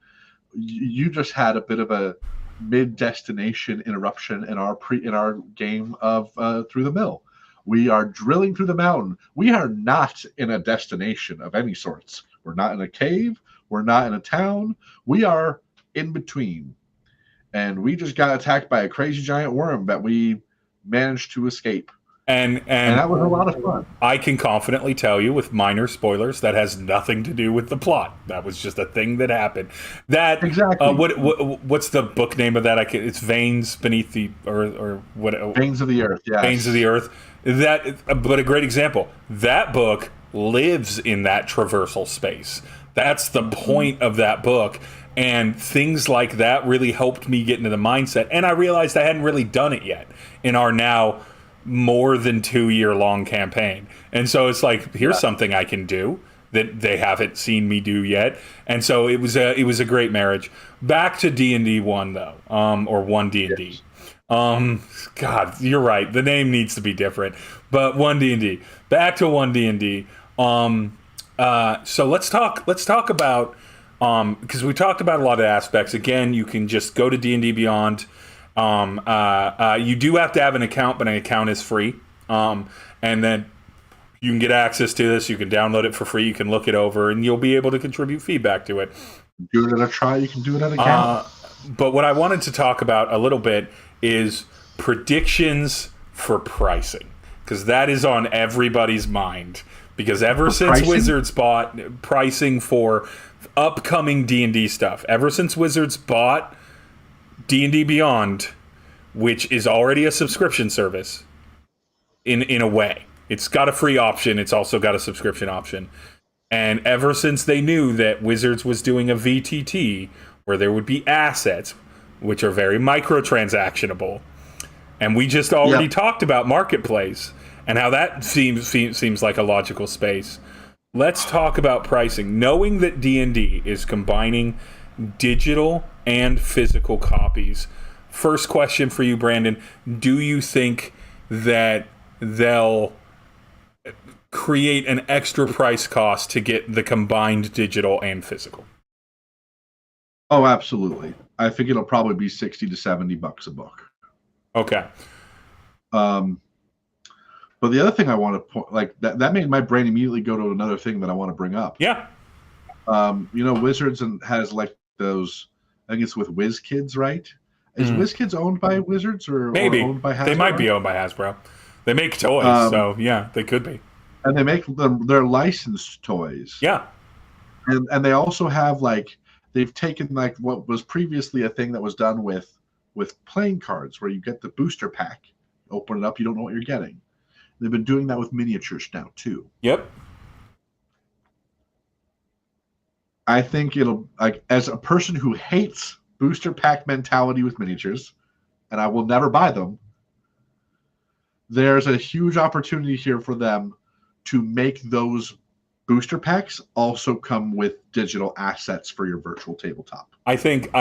You just had a bit of a mid-destination interruption in our game of Through the Mill. We are drilling through the mountain. We are not in a destination of any sorts. We're not in a cave. We're not in a town. We are in between. And we just got attacked by a crazy giant worm that we managed to escape. And that was a lot of fun. I can confidently tell you, with minor spoilers, that has nothing to do with the plot. That was just a thing that happened. That exactly. What's the book name of that? It's Veins Beneath the Earth, or what? Veins of the Earth. Yeah. Veins of the Earth. But a great example. That book lives in that traversal space. That's the point of that book. And things like that really helped me get into the mindset. And I realized I hadn't really done it yet in our now more than 2-year-long campaign. And so it's like, here's something I can do that they haven't seen me do yet. And so it was a great marriage. Back to D&D 1 though, or One D&D. Yes. God, you're right. The name needs to be different. But One D&D. Back to One D&D. So let's talk about, because we talked about a lot of aspects. Again, you can just go to D&D Beyond. You do have to have an account, but an account is free. And then you can get access to this. You can download it for free. You can look it over, and you'll be able to contribute feedback to it. Do it at a try. You can do it at a count. But what I wanted to talk about a little bit is predictions for pricing, because that is on everybody's mind. Because ever since Wizards bought pricing for upcoming D&D stuff, ever since Wizards bought D&D Beyond, which is already a subscription service in a way. It's got a free option. It's also got a subscription option. And ever since they knew that Wizards was doing a VTT where there would be assets, which are very microtransactionable, and we just already talked about Marketplace and how that seems like a logical space. Let's talk about pricing. Knowing that D&D is combining digital and physical copies. First question for you, Brandon. Do you think that they'll create an extra price cost to get the combined digital and physical? Oh, absolutely. I think it'll probably be $60 to $70 a book. Okay. But the other thing I want to point, like that made my brain immediately go to another thing that I want to bring up. Yeah. Wizards has like those, I think it's with WizKids, right? Is WizKids owned by Wizards or owned by Hasbro? They might be owned by Hasbro. They make toys, so yeah, they could be. And they make their licensed toys. Yeah. And they also have they've taken what was previously a thing that was done with playing cards, where you get the booster pack, open it up, you don't know what you're getting. They've been doing that with miniatures now too. Yep. I think it'll, as a person who hates booster pack mentality with miniatures, and I will never buy them, there's a huge opportunity here for them to make those booster packs also come with digital assets for your virtual tabletop. I think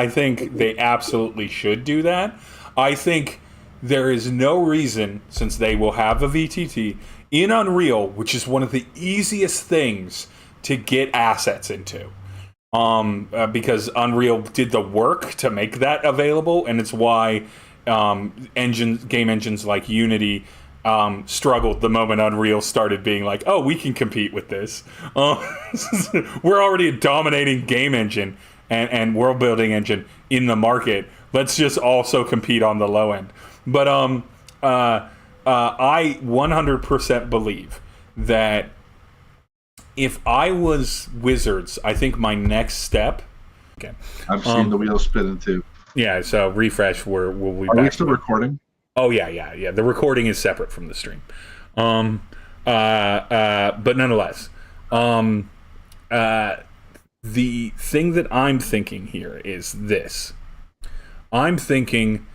they absolutely should do that. I think there is no reason, since they will have a VTT in Unreal, which is one of the easiest things to get assets into. Because Unreal did the work to make that available, and it's why game engines like Unity struggled the moment Unreal started being like, oh, we can compete with this. We're already a dominating game engine and world building engine in the market. Let's just also compete on the low end. But I 100% believe that if I was Wizards, I think my next step. Okay, I'm seeing the wheels spinning too. Yeah, so refresh. We'll be back. Are we still recording? Oh yeah. The recording is separate from the stream. But nonetheless, the thing that I'm thinking here is this. I'm thinking,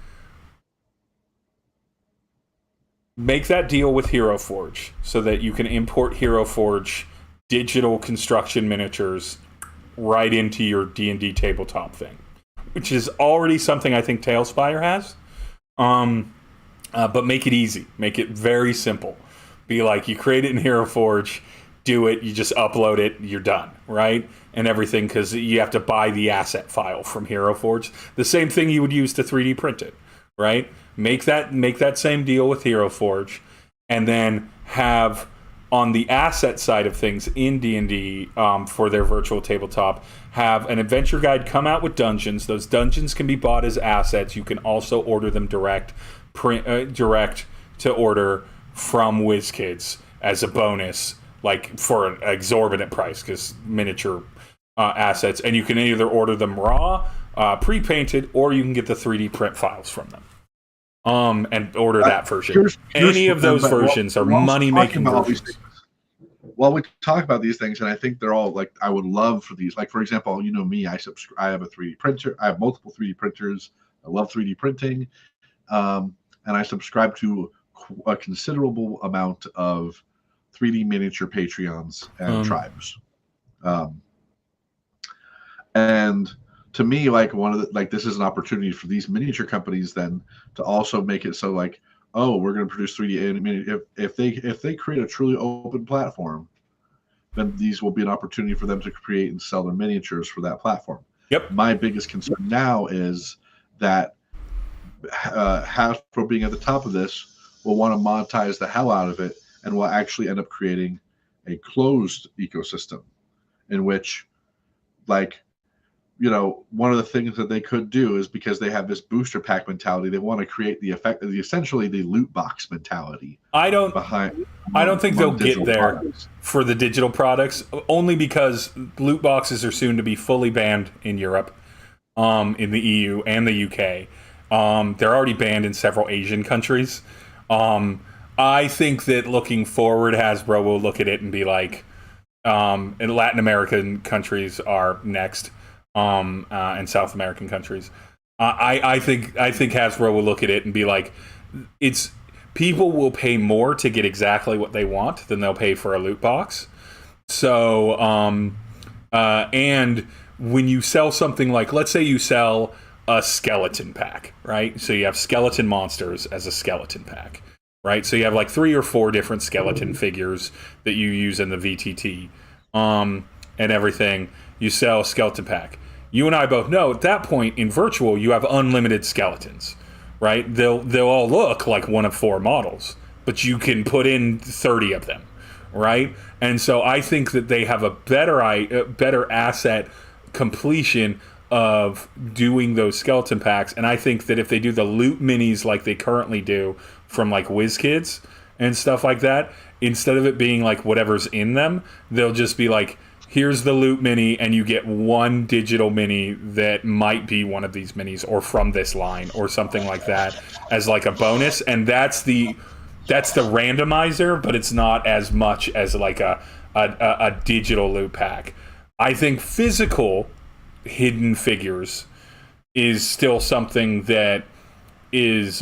make that deal with Hero Forge so that you can import Hero Forge digital construction miniatures right into your D&D tabletop thing, which is already something I think Tailspire has. but make it easy. Make it very simple. Be like, you create it in Hero Forge, do it, you just upload it, you're done, right? And everything, because you have to buy the asset file from Hero Forge. The same thing you would use to 3D print it, right? Make that same deal with Hero Forge, and then have on the asset side of things in D&D for their virtual tabletop, have an adventure guide come out with dungeons. Those dungeons can be bought as assets. You can also order them direct to order from WizKids as a bonus, like for an exorbitant price, because miniature assets, and you can either order them raw, pre-painted, or you can get the 3D print files from them. And order that version. Any of those versions are money-making versions. Well, we talk about these things, and I think they're all like, I would love for these. Like, for example, you know me, I have a 3D printer. I have multiple 3D printers. I love 3D printing. And I subscribe to a considerable amount of 3D miniature Patreons and tribes. And to me, like, this is an opportunity for these miniature companies then to also make it so, like, oh, we're going to produce 3D animated. If they create a truly open platform, then these will be an opportunity for them to create and sell their miniatures for that platform. Yep. My biggest concern now is that Hasbro being at the top of this will want to monetize the hell out of it, and will actually end up creating a closed ecosystem in which, like, you know, one of the things that they could do is, because they have this booster pack mentality, they want to create essentially the loot box mentality. I don't think they'll get there products. For the digital products, only because loot boxes are soon to be fully banned in Europe, in the EU and the UK. They're already banned in several Asian countries. I think that looking forward, Hasbro will look at it and be like, and Latin American countries are next. And South American countries. I think Hasbro will look at it and be like, people will pay more to get exactly what they want than they'll pay for a loot box. So, and when you sell something like, let's say you sell a skeleton pack, right? So you have skeleton monsters as a skeleton pack, right? So you have like 3 or 4 different skeleton figures that you use in the VTT, and everything. You sell a skeleton pack. You and I both know at that point in virtual, you have unlimited skeletons, right? They'll all look like one of 4 models, but you can put in 30 of them, right? And so I think that they have a better asset completion of doing those skeleton packs. And I think that if they do the loot minis like they currently do from like WizKids and stuff like that, instead of it being like whatever's in them, they'll just be like, here's the loot mini, and you get 1 digital mini that might be one of these minis or from this line or something like that as like a bonus. And that's the randomizer, but it's not as much as like a digital loot pack. I think physical hidden figures is still something that is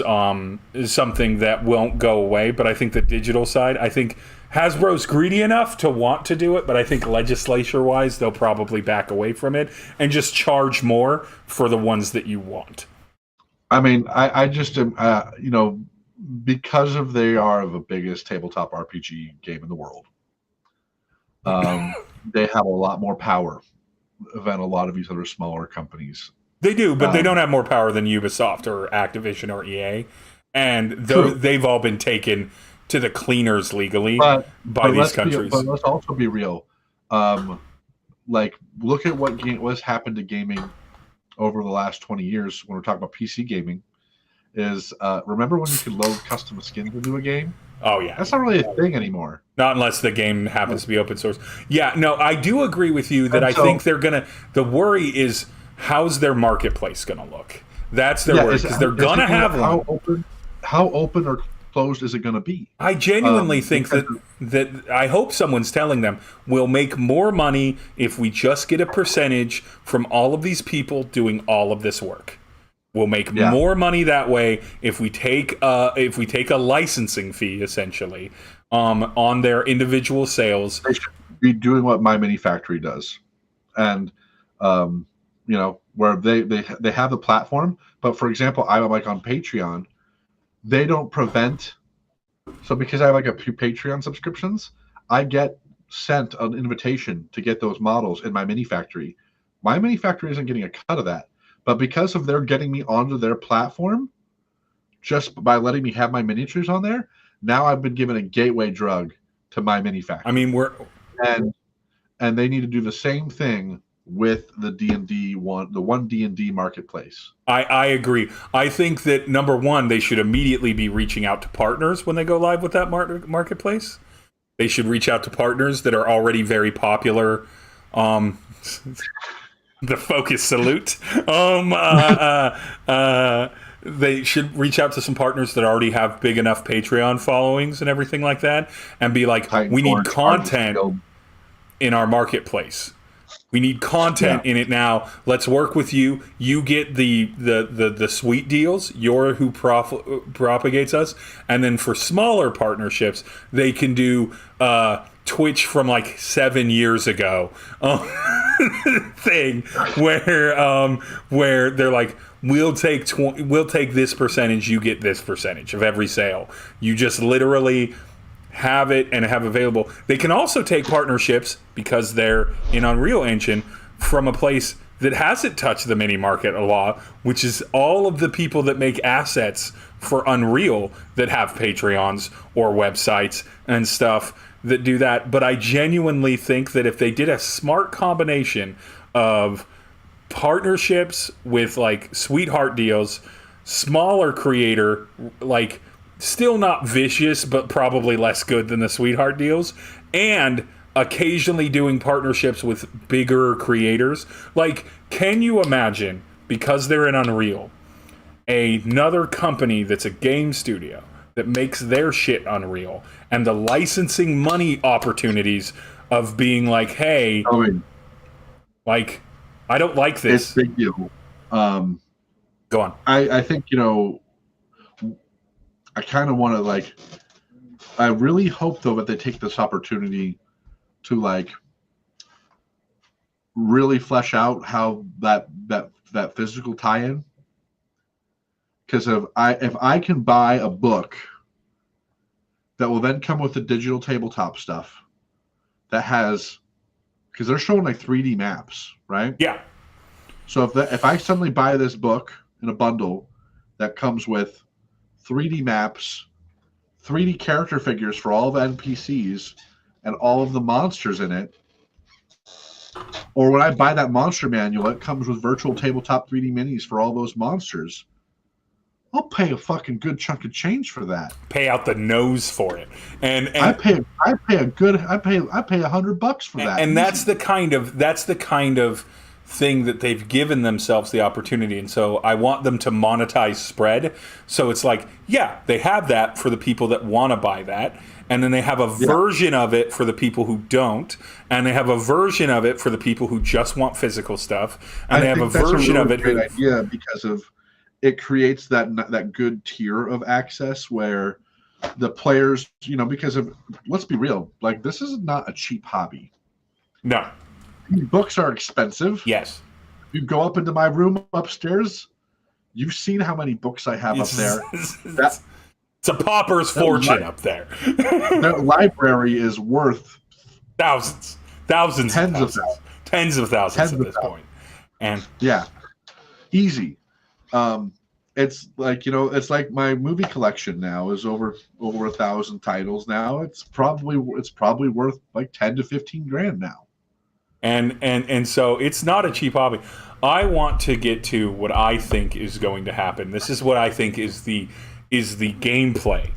something that won't go away. But I think the digital side, I think Hasbro's greedy enough to want to do it, but I think legislature-wise, they'll probably back away from it and just charge more for the ones that you want. I mean, I just am, you know, because of they are the biggest tabletop RPG game in the world, they have a lot more power than a lot of these other smaller companies. They do, but they don't have more power than Ubisoft or Activision or EA. And they've all been taken to the cleaners legally by these countries. But let's also be real. Like, look at what's happened to gaming over the last 20 years when we're talking about PC gaming. Is remember when you could load custom skins into a game? Oh, yeah. That's not really a thing anymore. Not unless the game happens to be open source. Yeah, no, I do agree with you that I think they're going to... The worry is, how's their marketplace going to look? That's their worry, because they're going to have one. How open or closed is it going to be? I genuinely think that I hope someone's telling them we'll make more money if we just get a percentage from all of these people doing all of this work. We'll make more money that way if we take a licensing fee essentially on their individual sales. They should be doing what My Mini Factory does, and you know, where they have the platform. But for example, I'm like on Patreon. they don't prevent. So because I have like a few Patreon subscriptions, I get sent an invitation to get those models in my mini factory. My mini factory isn't getting a cut of that, but because of their getting me onto their platform, just by letting me have my miniatures on there, now I've been given a gateway drug to my mini factory. I mean, and they need to do the same thing with the D&D the One D&D marketplace. I agree. I think that number one, they should immediately be reaching out to partners when they go live with that marketplace. They should reach out to partners that are already very popular. The focus salute. They should reach out to some partners that already have big enough Patreon followings and everything like that, and be like, we need content in our marketplace. We need content in it now. Let's work with you. You get the sweet deals. You're who propagates us. And then for smaller partnerships, they can do Twitch from like 7 years ago thing where they're like, we'll take this percentage. You get this percentage of every sale. You just literally have it and have available. They can also take partnerships, because they're in Unreal Engine, from a place that hasn't touched the mini market a lot, which is all of the people that make assets for Unreal that have Patreons or websites and stuff that do that. But I genuinely think that if they did a smart combination of partnerships with like sweetheart deals, smaller creator, like still not vicious, but probably less good than the sweetheart deals, and occasionally doing partnerships with bigger creators. Like, can you imagine, because they're in Unreal, another company that's a game studio that makes their shit Unreal, and the licensing money opportunities of being like, hey, like, I don't like this. It's a big deal. Go on. I think, I kind of want to I really hope though that they take this opportunity to really flesh out how that physical tie-in. Because if I can buy a book that will then come with the digital tabletop stuff that has, because they're showing like 3D maps, right? Yeah. So if I suddenly buy this book in a bundle that comes with 3D maps, 3D character figures for all the NPCs, and all of the monsters in it, or when I buy that monster manual, it comes with virtual tabletop 3D minis for all those monsters, I'll pay a fucking good chunk of change for that. Pay out the nose for it, and I pay $100 for that. And that's the kind of thing that they've given themselves the opportunity. And so I want them to monetize spread. So it's like, yeah, they have that for the people that want to buy that, and then they have a version of it for the people who don't, and they have a version of it for the people who just want physical stuff, and they have a version of it. Great idea, because of it creates that good tier of access where the players, because of, let's be real, like, this is not a cheap hobby. No. Books are expensive. Yes. You go up into my room upstairs, you've seen how many books I have up there. It's a pauper's fortune up there. That library is worth tens of thousands at this point. And yeah, easy. It's like, it's like my movie collection now is over 1,000 titles now. It's probably worth like 10 to 15 grand now. And so it's not a cheap hobby. I want to get to what I think is going to happen. This is what I think is the gameplay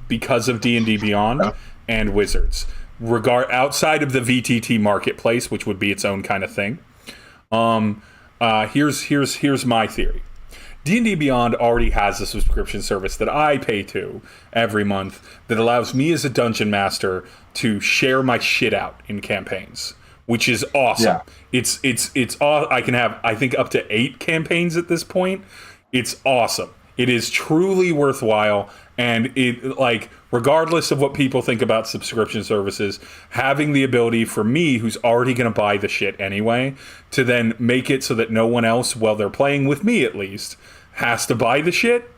because of D&D Beyond and Wizards. Outside of the VTT marketplace, which would be its own kind of thing. Here's my theory. D&D Beyond already has a subscription service that I pay to every month that allows me as a dungeon master to share my shit out in campaigns, which is awesome. Yeah. It's I can have, I think, up to 8 campaigns at this point. It's awesome. It is truly worthwhile, and it, like, regardless of what people think about subscription services, having the ability for me, who's already going to buy the shit anyway, to then make it so that no one else, while they're playing with me at least, has to buy the shit,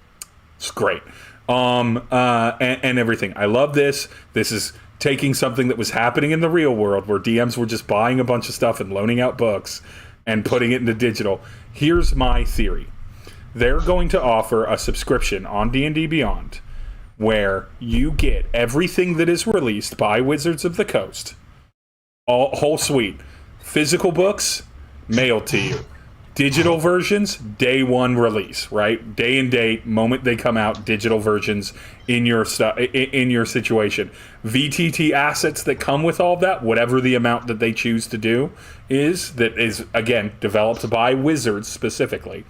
it's great. and everything. I love this. This is taking something that was happening in the real world where DMs were just buying a bunch of stuff and loaning out books and putting it into digital. Here's my theory. They're going to offer a subscription on D&D Beyond where you get everything that is released by Wizards of the Coast, whole suite, physical books mailed to you, digital versions day one release, right? Day and date, moment they come out, digital versions in your in your situation. VTT assets that come with all that, whatever the amount that they choose to do is, that is again developed by Wizards specifically.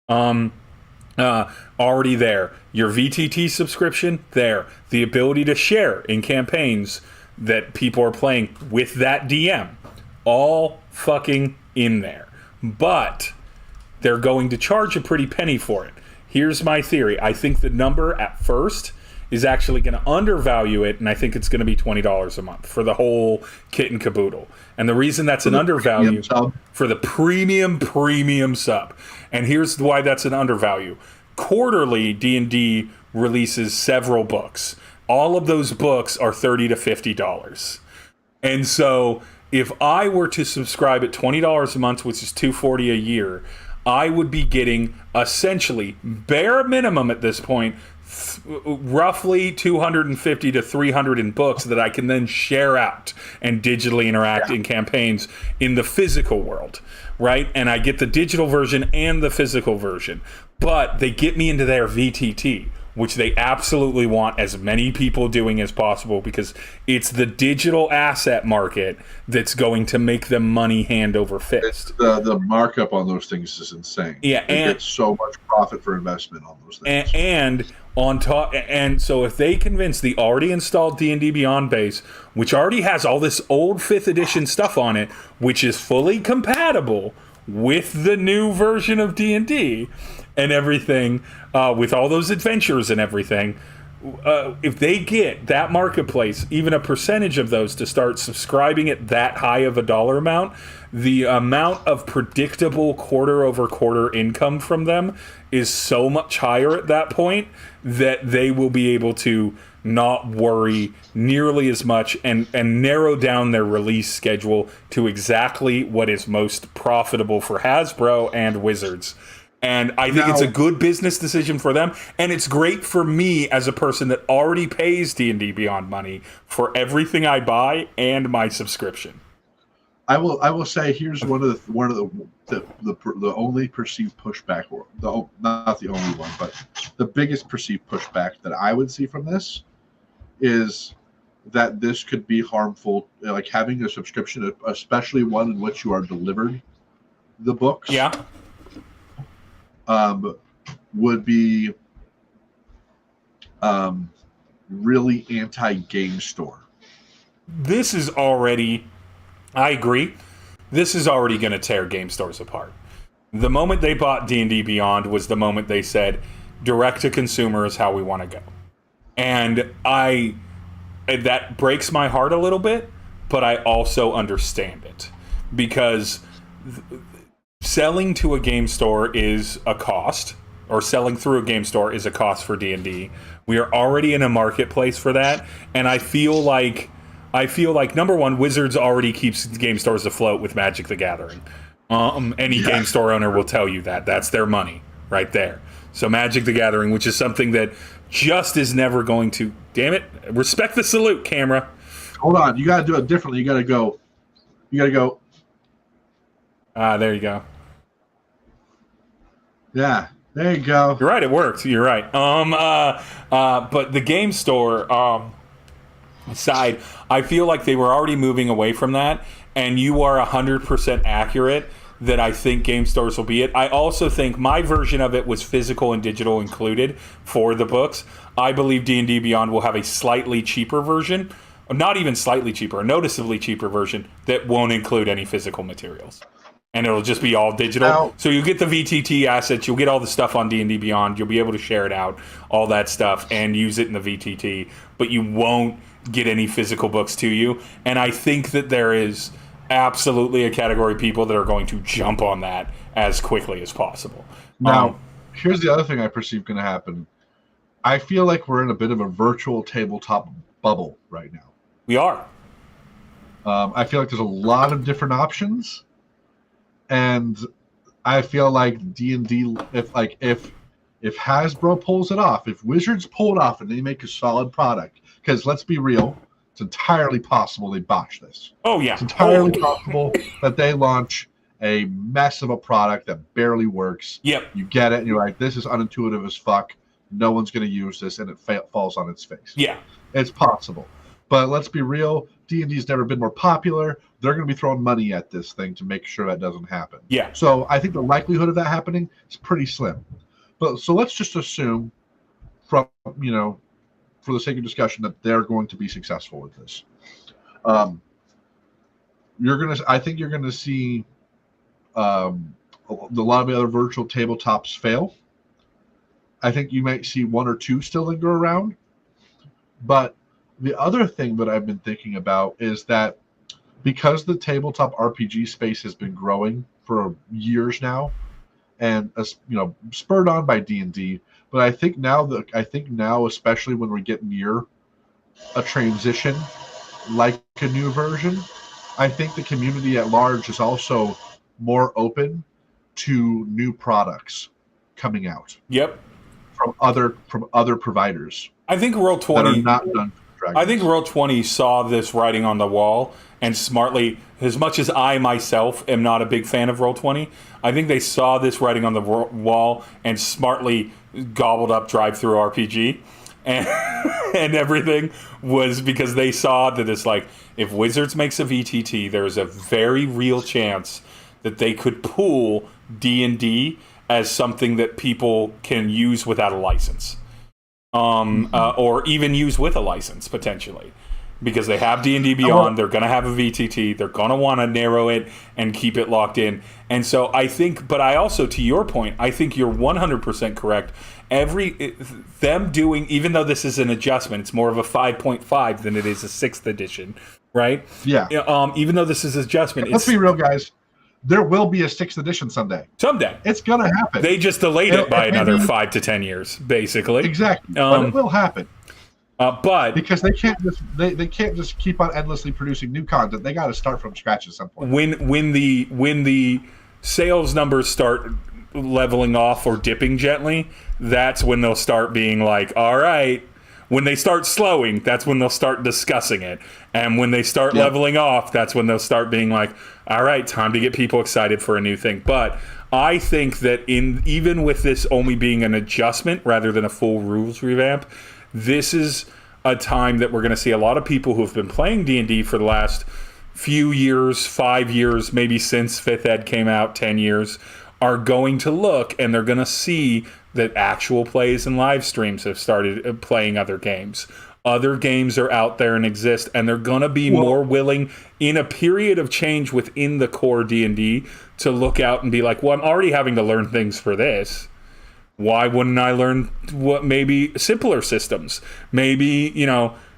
Already there. Your VTT subscription there. The ability to share in campaigns that people are playing with that DM. All fucking in there. But they're going to charge a pretty penny for it. Here's my theory. I think the number at first is actually going to undervalue it, and I think it's going to be $20 a month for the whole kit and caboodle. And the reason that's an undervalue for the premium sub. And here's why that's an undervalue. Quarterly, D&D releases several books. All of those books are $30 to $50. And so if I were to subscribe at $20 a month, which is $240 a year, I would be getting essentially, bare minimum at this point, roughly 250 to 300 in books that I can then share out and digitally interact in campaigns in the physical world, right? And I get the digital version and the physical version, but they get me into their VTT, which they absolutely want as many people doing as possible, because it's the digital asset market that's going to make them money hand over fist. The markup on those things is insane. Yeah, they get so much profit for investment on those things. And on top, and so if they convince the already installed D&D Beyond base, which already has all this old 5th edition stuff on it, which is fully compatible with the new version of D&D and everything, with all those adventures and everything, if they get that marketplace, even a percentage of those, to start subscribing at that high of a dollar amount, the amount of predictable quarter-over-quarter income from them is so much higher at that point that they will be able to not worry nearly as much and narrow down their release schedule to exactly what is most profitable for Hasbro and Wizards. And I think it's a good business decision for them, and it's great for me as a person that already pays D&D Beyond money for everything I buy and my subscription. I will say, here's one of the only perceived pushback, or not the only one, but the biggest perceived pushback that I would see from this is that this could be harmful, like having a subscription, especially one in which you are delivered the books. Yeah. Would be really anti-game store. This is already, I agree, this is already going to tear game stores apart. The moment they bought D&D Beyond was the moment they said, direct-to-consumer is how we want to go. And that breaks my heart a little bit, but I also understand it. Because selling to a game store is a cost, or selling through a game store is a cost for D&D. We are already in a marketplace for that, and I feel like number one, Wizards already keeps game stores afloat with Magic the Gathering. Any game store owner will tell you that. That's their money right there. So Magic the Gathering, which is something that just is never going to, damn it, respect the salute, camera. Hold on, you got to do it differently. You got to go. There you go. Yeah, there you go. You're right, it worked. You're right. But the game store side, I feel like they were already moving away from that, and you are 100% accurate that I think game stores will be it. I also think my version of it was physical and digital included for the books. I believe D&D Beyond will have a slightly cheaper version, not even slightly cheaper, a noticeably cheaper version that won't include any physical materials. And it'll just be all digital. Now, so you get the VTT assets, you'll get all the stuff on D&D Beyond, you'll be able to share it out, all that stuff, and use it in the VTT, but you won't get any physical books to you. And I think that there is absolutely a category of people that are going to jump on that as quickly as possible. Now, here's the other thing I perceive going to happen. I feel like we're in a bit of a virtual tabletop bubble right now. We are. I feel like there's a lot of different options, and I feel like D&D, if Hasbro pulls it off, if Wizards pull it off and they make a solid product, because let's be real, it's entirely possible they botch this. Oh yeah, it's entirely possible that they launch a mess of a product that barely works. Yep. You get it, and you're like, this is unintuitive as fuck. No one's going to use this, and it falls on its face. Yeah. It's possible. But let's be real, D&D's never been more popular. They're going to be throwing money at this thing to make sure that doesn't happen. Yeah. So I think the likelihood of that happening is pretty slim. But so let's just assume, for the sake of discussion, that they're going to be successful with this. I think you're gonna see a lot of the other virtual tabletops fail. I think you might see one or two still linger around. But the other thing that I've been thinking about is that because the tabletop RPG space has been growing for years now, and spurred on by D&D, but I think now, especially when we get near a transition, like a new version, I think the community at large is also more open to new products coming out. Yep. From other providers. I think Roll20 that are not done for Dragons. I think Roll20 saw this writing on the wall and smartly, as much as I myself am not a big fan of Roll20, I think they saw this writing on the wall and smartly gobbled up Drive-Thru RPG. And and everything was because they saw that it's like, if Wizards makes a VTT, there's a very real chance that they could pool D&D as something that people can use without a license. Or even use with a license, potentially. Because they have D&D Beyond, they're going to have a VTT, they're going to want to narrow it and keep it locked in. And so I think, but I also, to your point, I think you're 100% correct. Them doing, even though this is an adjustment, it's more of a 5.5 than it is a 6th edition, right? Yeah. Even though this is an adjustment. Let's be real, guys. There will be a 6th edition someday. Someday. It's going to happen. They just delayed it by another 5 to 10 years, basically. Exactly. But it will happen. But because they can't just keep on endlessly producing new content. They got to start from scratch at some point. When the sales numbers start leveling off or dipping gently, that's when they'll start being like, all right. When they start slowing, that's when they'll start discussing it. And when they start leveling off, that's when they'll start being like, all right, time to get people excited for a new thing. But I think that even with this only being an adjustment rather than a full rules revamp, this is a time that we're going to see a lot of people who have been playing D&D for the last few years, 5 years, maybe since 5th Ed came out, 10 years, are going to look and they're going to see that actual plays and live streams have started playing other games. Other games are out there and exist, and they're going to be more willing in a period of change within the core D&D to look out and be like, well, I'm already having to learn things for this. Why wouldn't I learn maybe simpler systems? Maybe,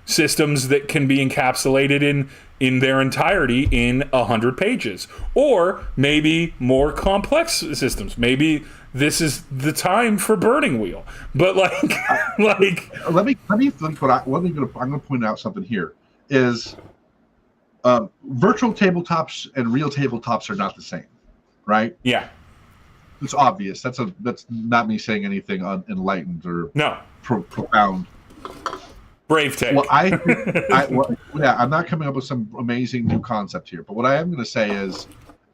systems that can be encapsulated in their entirety in 100 pages. Or maybe more complex systems. Maybe this is the time for Burning Wheel. But let me think I'm going to point out something here is virtual tabletops and real tabletops are not the same, right? Yeah. It's obvious. That's not me saying anything enlightened or profound. Brave take. Well, I'm not coming up with some amazing new concept here, but what I am going to say is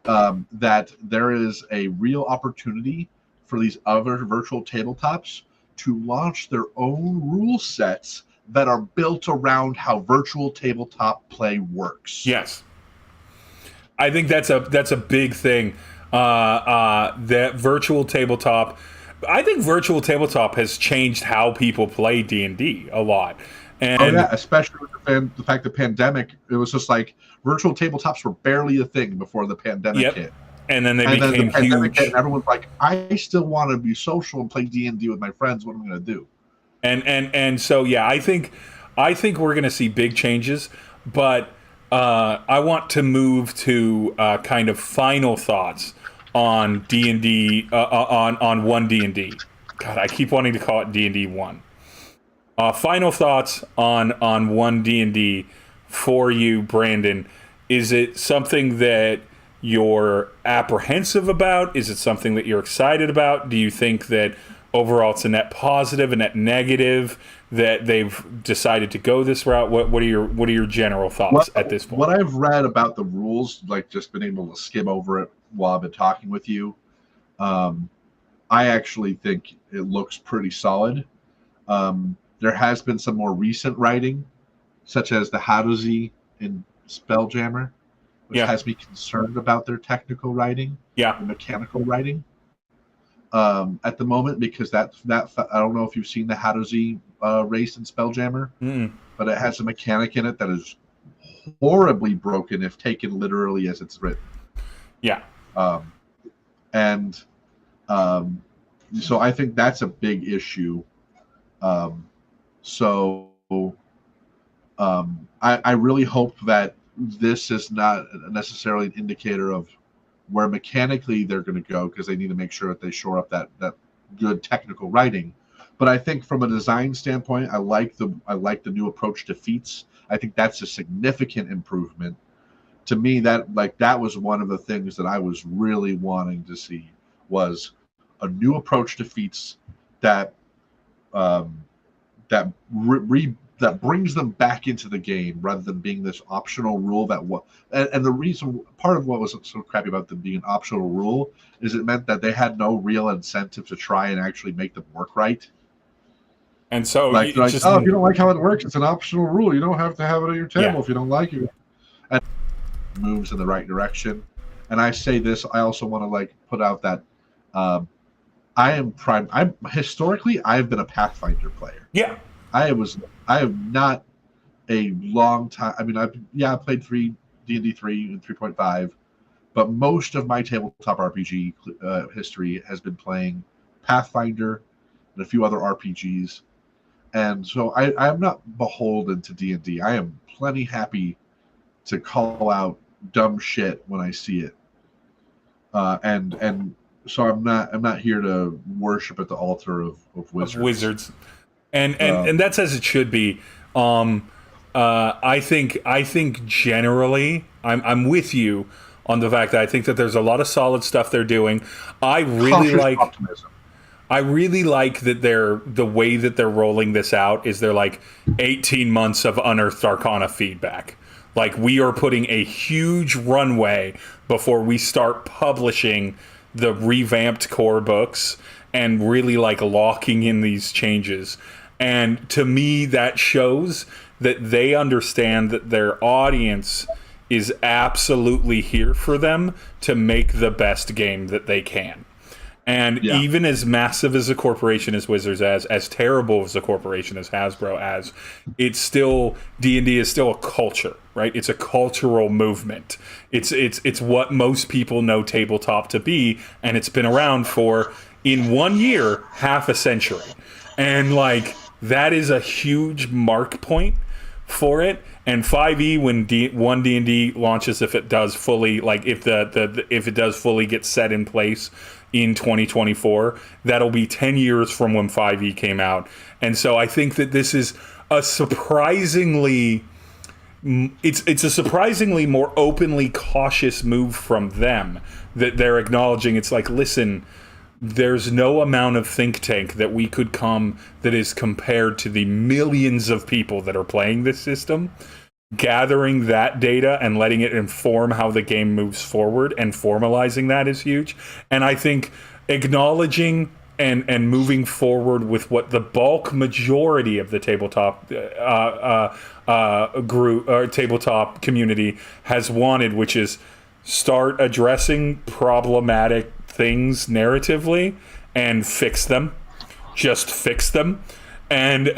that there is a real opportunity for these other virtual tabletops to launch their own rule sets that are built around how virtual tabletop play works. Yes, I think that's a big thing. That virtual tabletop, I think virtual tabletop has changed how people play D&D a lot. And especially with the fact the pandemic, it was just like virtual tabletops were barely a thing before the pandemic hit. And then they became huge. Hit, and everyone's like, I still want to be social and play D&D with my friends. What am I going to do? And so I think we're going to see big changes, but I want to move to kind of final thoughts on D&D on One D&D. God, I keep wanting to call it D&D 1. Final thoughts on One D&D for you, Brandon. Is it something that you're apprehensive about? Is it something that you're excited about? Do you think that overall it's a net positive, a net negative, that they've decided to go this route? What are your general thoughts at this point? What I've read about the rules, like just been able to skim over it while I've been talking with you, I actually think it looks pretty solid. There has been some more recent writing, such as the Hadozi in Spelljammer, which has me concerned about their technical writing, and mechanical writing. At the moment, because that I don't know if you've seen the Hadozi race in Spelljammer, but it has a mechanic in it that is horribly broken if taken literally as it's written. So I think that's a big issue. I really hope that this is not necessarily an indicator of where mechanically they're going to go, because they need to make sure that they shore up that good technical writing. But I think from a design standpoint, I like the new approach to feats. I think that's a significant improvement. To me, that was one of the things that I was really wanting to see, was a new approach to feats that that brings them back into the game, rather than being this optional rule and the reason, part of what was so crappy about them being an optional rule, is it meant that they had no real incentive to try and actually make them work right. And so if you don't like how it works, it's an optional rule. You don't have to have it on your table if you don't like it. And moves in the right direction. And I say this, I also want to put out that historically I've been a Pathfinder player. I am not a long time. I mean, I played D&D 3 and 3.5, but most of my tabletop RPG history has been playing Pathfinder and a few other RPGs, and so I'm not beholden to D&D. I am plenty happy to call out dumb shit when I see it, and so I'm not here to worship at the altar of wizards. And that's as it should be. I think generally I'm with you on the fact that I think that there's a lot of solid stuff they're doing. I really like that the way that they're rolling this out is they're 18 months of Unearthed Arcana feedback. We are putting a huge runway before we start publishing the revamped core books and really locking in these changes. And to me, that shows that they understand that their audience is absolutely here for them to make the best game that they can. And even as massive as a corporation as Wizards, as terrible as a corporation as Hasbro as, it's still, D&D is still a culture, right? It's a cultural movement. It's what most people know tabletop to be, and it's been around for, in 1 year, half a century. And that is a huge mark point for it. And 5e, when One D&D launches, if it does fully, if it does fully get set in place in 2024, that'll be 10 years from when 5e came out. And so I think that this is a surprisingly, it's a surprisingly more openly cautious move from them, that they're acknowledging it's listen, there's no amount of think tank that we could come that is compared to the millions of people that are playing this system. Gathering that data and letting it inform how the game moves forward and formalizing that is huge. And I think acknowledging and moving forward with what the bulk majority of the tabletop group or tabletop community has wanted, which is start addressing problematic things narratively and fix them. Just fix them. And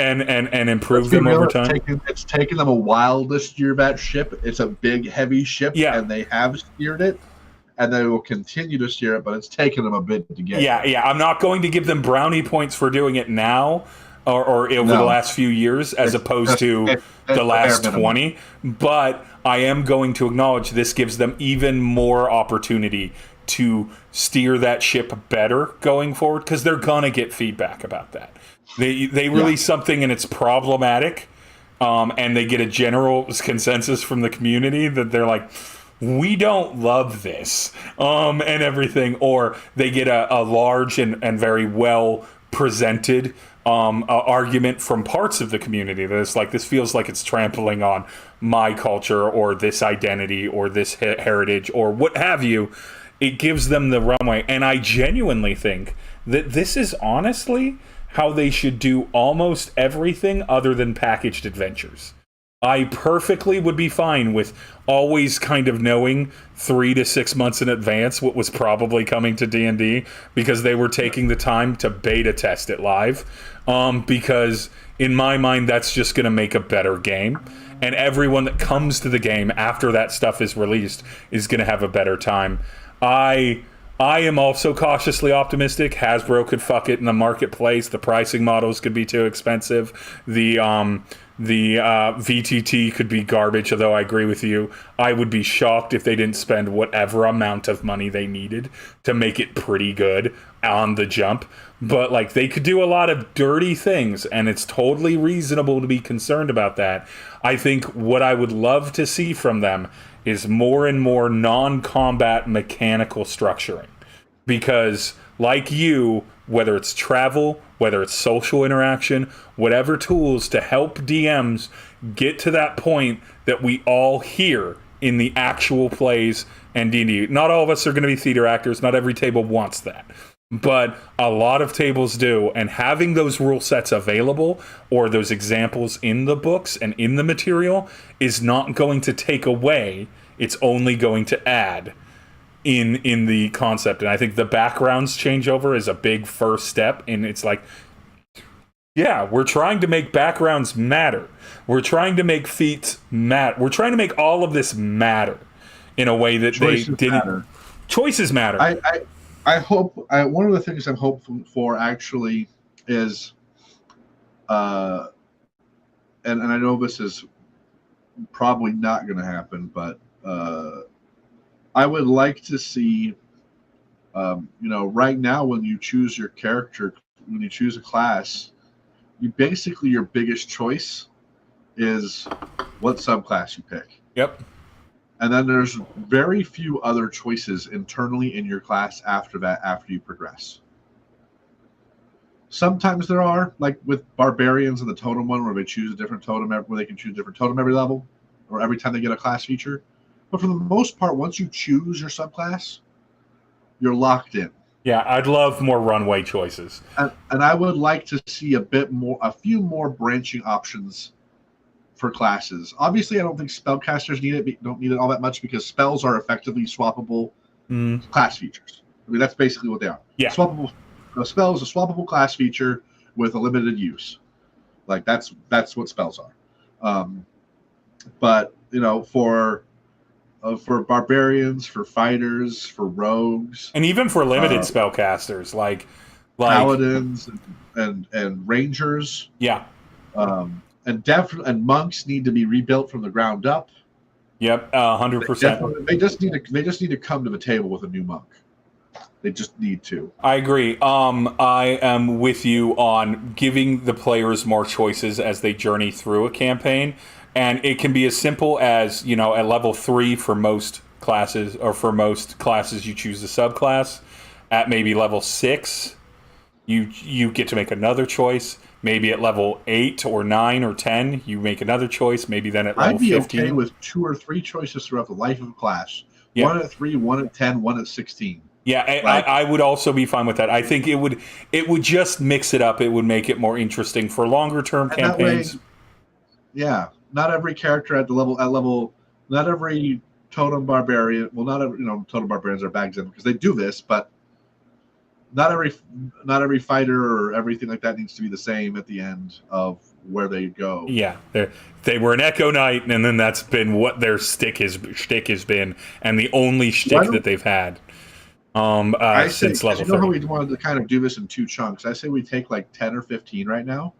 improve them over time. It's taken them a while to steer that ship. It's a big, heavy ship, and they have steered it, and they will continue to steer it, but it's taken them a bit to get there. I'm not going to give them brownie points for doing it now or over the last few years as opposed to the last 20, but I am going to acknowledge this gives them even more opportunity to steer that ship better going forward, because they're going to get feedback about that. They release something and it's problematic, and they get a general consensus from the community that they're like, we don't love this, and everything, or they get a large and very well presented argument from parts of the community that it's like, this feels like it's trampling on my culture or this identity or this heritage or what have you. It gives them the runway, and I genuinely think that this is honestly how they should do almost everything other than packaged adventures. I perfectly would be fine with always kind of knowing 3 to 6 months in advance what was probably coming to D&D, because they were taking the time to beta test it live. Because in my mind, that's just going to make a better game. And everyone that comes to the game after that stuff is released is going to have a better time. I am also cautiously optimistic. Hasbro could fuck it in the marketplace. The pricing models could be too expensive. The VTT could be garbage, although I agree with you. I would be shocked if they didn't spend whatever amount of money they needed to make it pretty good on the jump. But like, they could do a lot of dirty things, and it's totally reasonable to be concerned about that. I think what I would love to see from them is more and more non-combat mechanical structuring. Because, like you, whether it's travel, whether it's social interaction, whatever tools to help DMs get to that point that we all hear in the actual plays and D&D. Not all of us are going to be theater actors. Not every table wants that. But a lot of tables do, and having those rule sets available or those examples in the books and in the material is not going to take away, it's only going to add in the concept. And I think the backgrounds changeover is a big first step, and it's like, yeah, we're trying to make backgrounds matter. We're trying to make feats matter. We're trying to make all of this matter in a way that choices they didn't. Matter. Choices matter. I hope one of the things I'm hopeful for actually is, and I know this is probably not going to happen, but I would like to see, right now when you choose your character, when you choose a class, you basically, your biggest choice is what subclass you pick. Yep. And then there's very few other choices internally in your class after that, after you progress. Sometimes there are, like with barbarians and the totem one, where they choose a different totem, where they can choose a different totem every level, or every time they get a class feature. But for the most part, once you choose your subclass, you're locked in. Yeah, I'd love more runway choices. And I would like to see a few more branching options for classes. Obviously, I don't think spellcasters don't need it all that much, because spells are effectively swappable class features. I mean, that's basically what they are. Yeah. A spell is a swappable class feature with a limited use. Like, that's what spells are. But for barbarians, for fighters, for rogues, and even for limited spellcasters, like paladins and rangers. Yeah. And monks need to be rebuilt from the ground up. Yep, 100%. They just need to come to the table with a new monk. They just need to. I agree. I am with you on giving the players more choices as they journey through a campaign, and it can be as simple as, at level 3 for most classes, or for most classes you choose a subclass. At maybe level 6, you get to make another choice. Maybe at level 8 or 9 or 10, you make another choice. Maybe then at level 15. I'd be okay with 2 or 3 choices throughout the life of a class. Yeah. 1 at 3, 1 at 10, 1 at 16. Yeah, I would also be fine with that. I think it would just mix it up. It would make it more interesting for longer term campaigns. Yeah, not every character at level, not every totem barbarian. Well, not every totem barbarians are bags in, because they do this, but not every fighter or everything like that needs to be the same at the end of where they go. Yeah, they were an Echo Knight, and then that's been what their shtick has been, and the only shtick that they've had since level 30. How we wanted to kind of do this in 2 chunks. I say we take like 10 or 15 right now,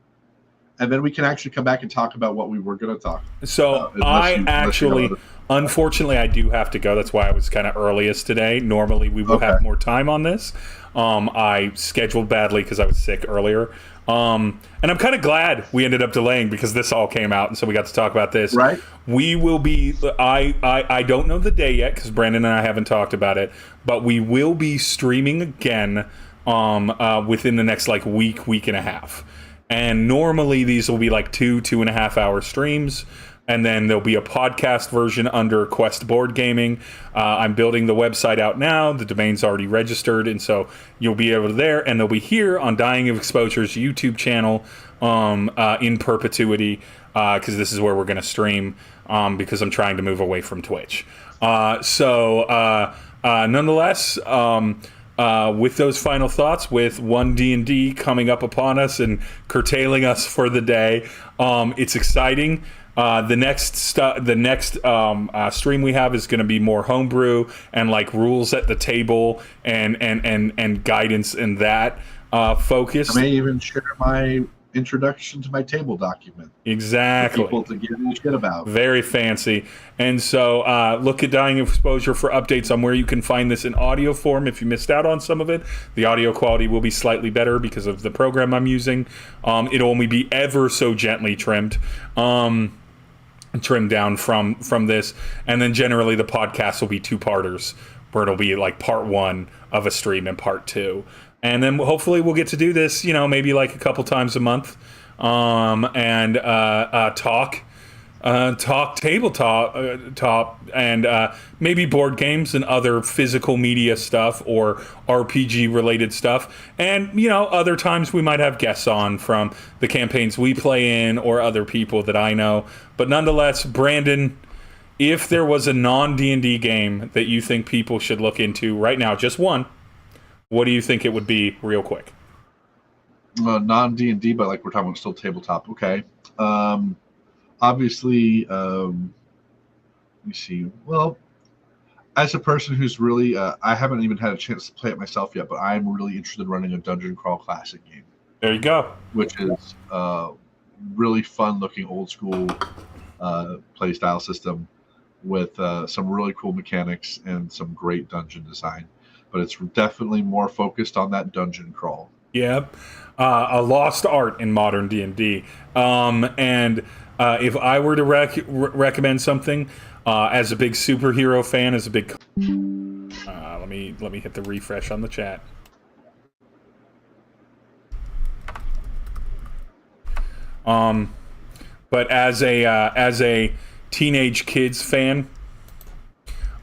and then we can actually come back and talk about what we were going to talk. So Unless unfortunately, I do have to go. That's why I was kind of earliest today. Normally, we will have more time on this. I scheduled badly because I was sick earlier. And I'm kind of glad we ended up delaying because this all came out, and so we got to talk about this. Right. We will be. I don't know the day yet because Brandon and I haven't talked about it, but we will be streaming again within the next like week and a half. And normally these will be like 2.5 hour streams. And then there'll be a podcast version under Quest Board Gaming. I'm building the website out now. The domain's already registered. And so you'll be able to there. And they'll be here on Dying of Exposure's YouTube channel in perpetuity. Because this is where we're going to stream. Because I'm trying to move away from Twitch. Nonetheless... with those final thoughts, with One D&D coming up upon us and curtailing us for the day, it's exciting. The next stream we have is going to be more homebrew and like rules at the table and guidance in that focus. I may even share my introduction to my table document. Exactly. For people to give a shit about. Very fancy. And so look at Dying of Exposure for updates on where you can find this in audio form if you missed out on some of it. The audio quality will be slightly better because of the program I'm using. It'll only be ever so gently trimmed down from this. And then generally the podcast will be 2-parters where it'll be like part 1 of a stream and part 2. And then hopefully we'll get to do this, maybe like a couple times a month, and talk tabletop, and maybe board games and other physical media stuff or RPG related stuff. And other times we might have guests on from the campaigns we play in or other people that I know. But nonetheless, Brandon, if there was a non-D&D game that you think people should look into right now, just one. What do you think it would be, real quick? Non-D&D, but like we're talking about still tabletop. Okay. Obviously, let me see. Well, as a person who's really, I haven't even had a chance to play it myself yet, but I'm really interested in running a Dungeon Crawl Classic game. There you go. Which is really fun-looking, old-school play style system with some really cool mechanics and some great dungeon design. But it's definitely more focused on that dungeon crawl. Yep. A lost art in modern D&D. And if I were to recommend something, as a big superhero fan, as a big... let me hit the refresh on the chat. But as a teenage kids fan,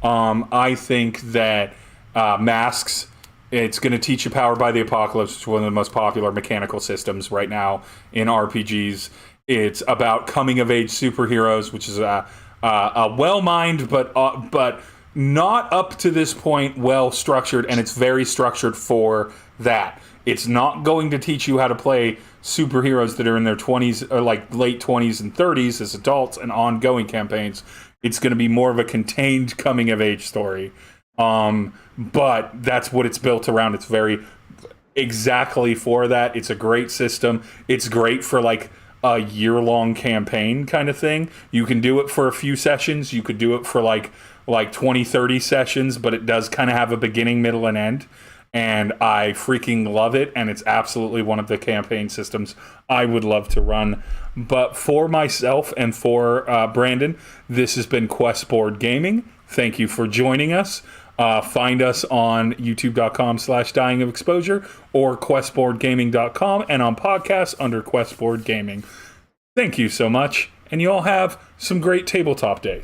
I think that Masks, it's going to teach you Powered by the Apocalypse, which is one of the most popular mechanical systems right now in RPGs. It's about coming-of-age superheroes, which is a well-mined but not up to this point well-structured, and it's very structured for that. It's not going to teach you how to play superheroes that are in their 20s or like late 20s and 30s as adults and ongoing campaigns. It's going to be more of a contained coming-of-age story. But that's what it's built around. It's very exactly for that. It's a great system. It's great for like a year-long campaign kind of thing. You can do it for a few sessions. You could do it for like 20, 30 sessions, but it does kind of have a beginning, middle, and end. And I freaking love it. And it's absolutely one of the campaign systems I would love to run. But for myself and for Brandon, this has been Quest Board Gaming. Thank you for joining us. Find us on youtube.com/Dying of Exposure or questboardgaming.com and on podcasts under Quest Board Gaming. Thank you so much, and you all have some great tabletop days.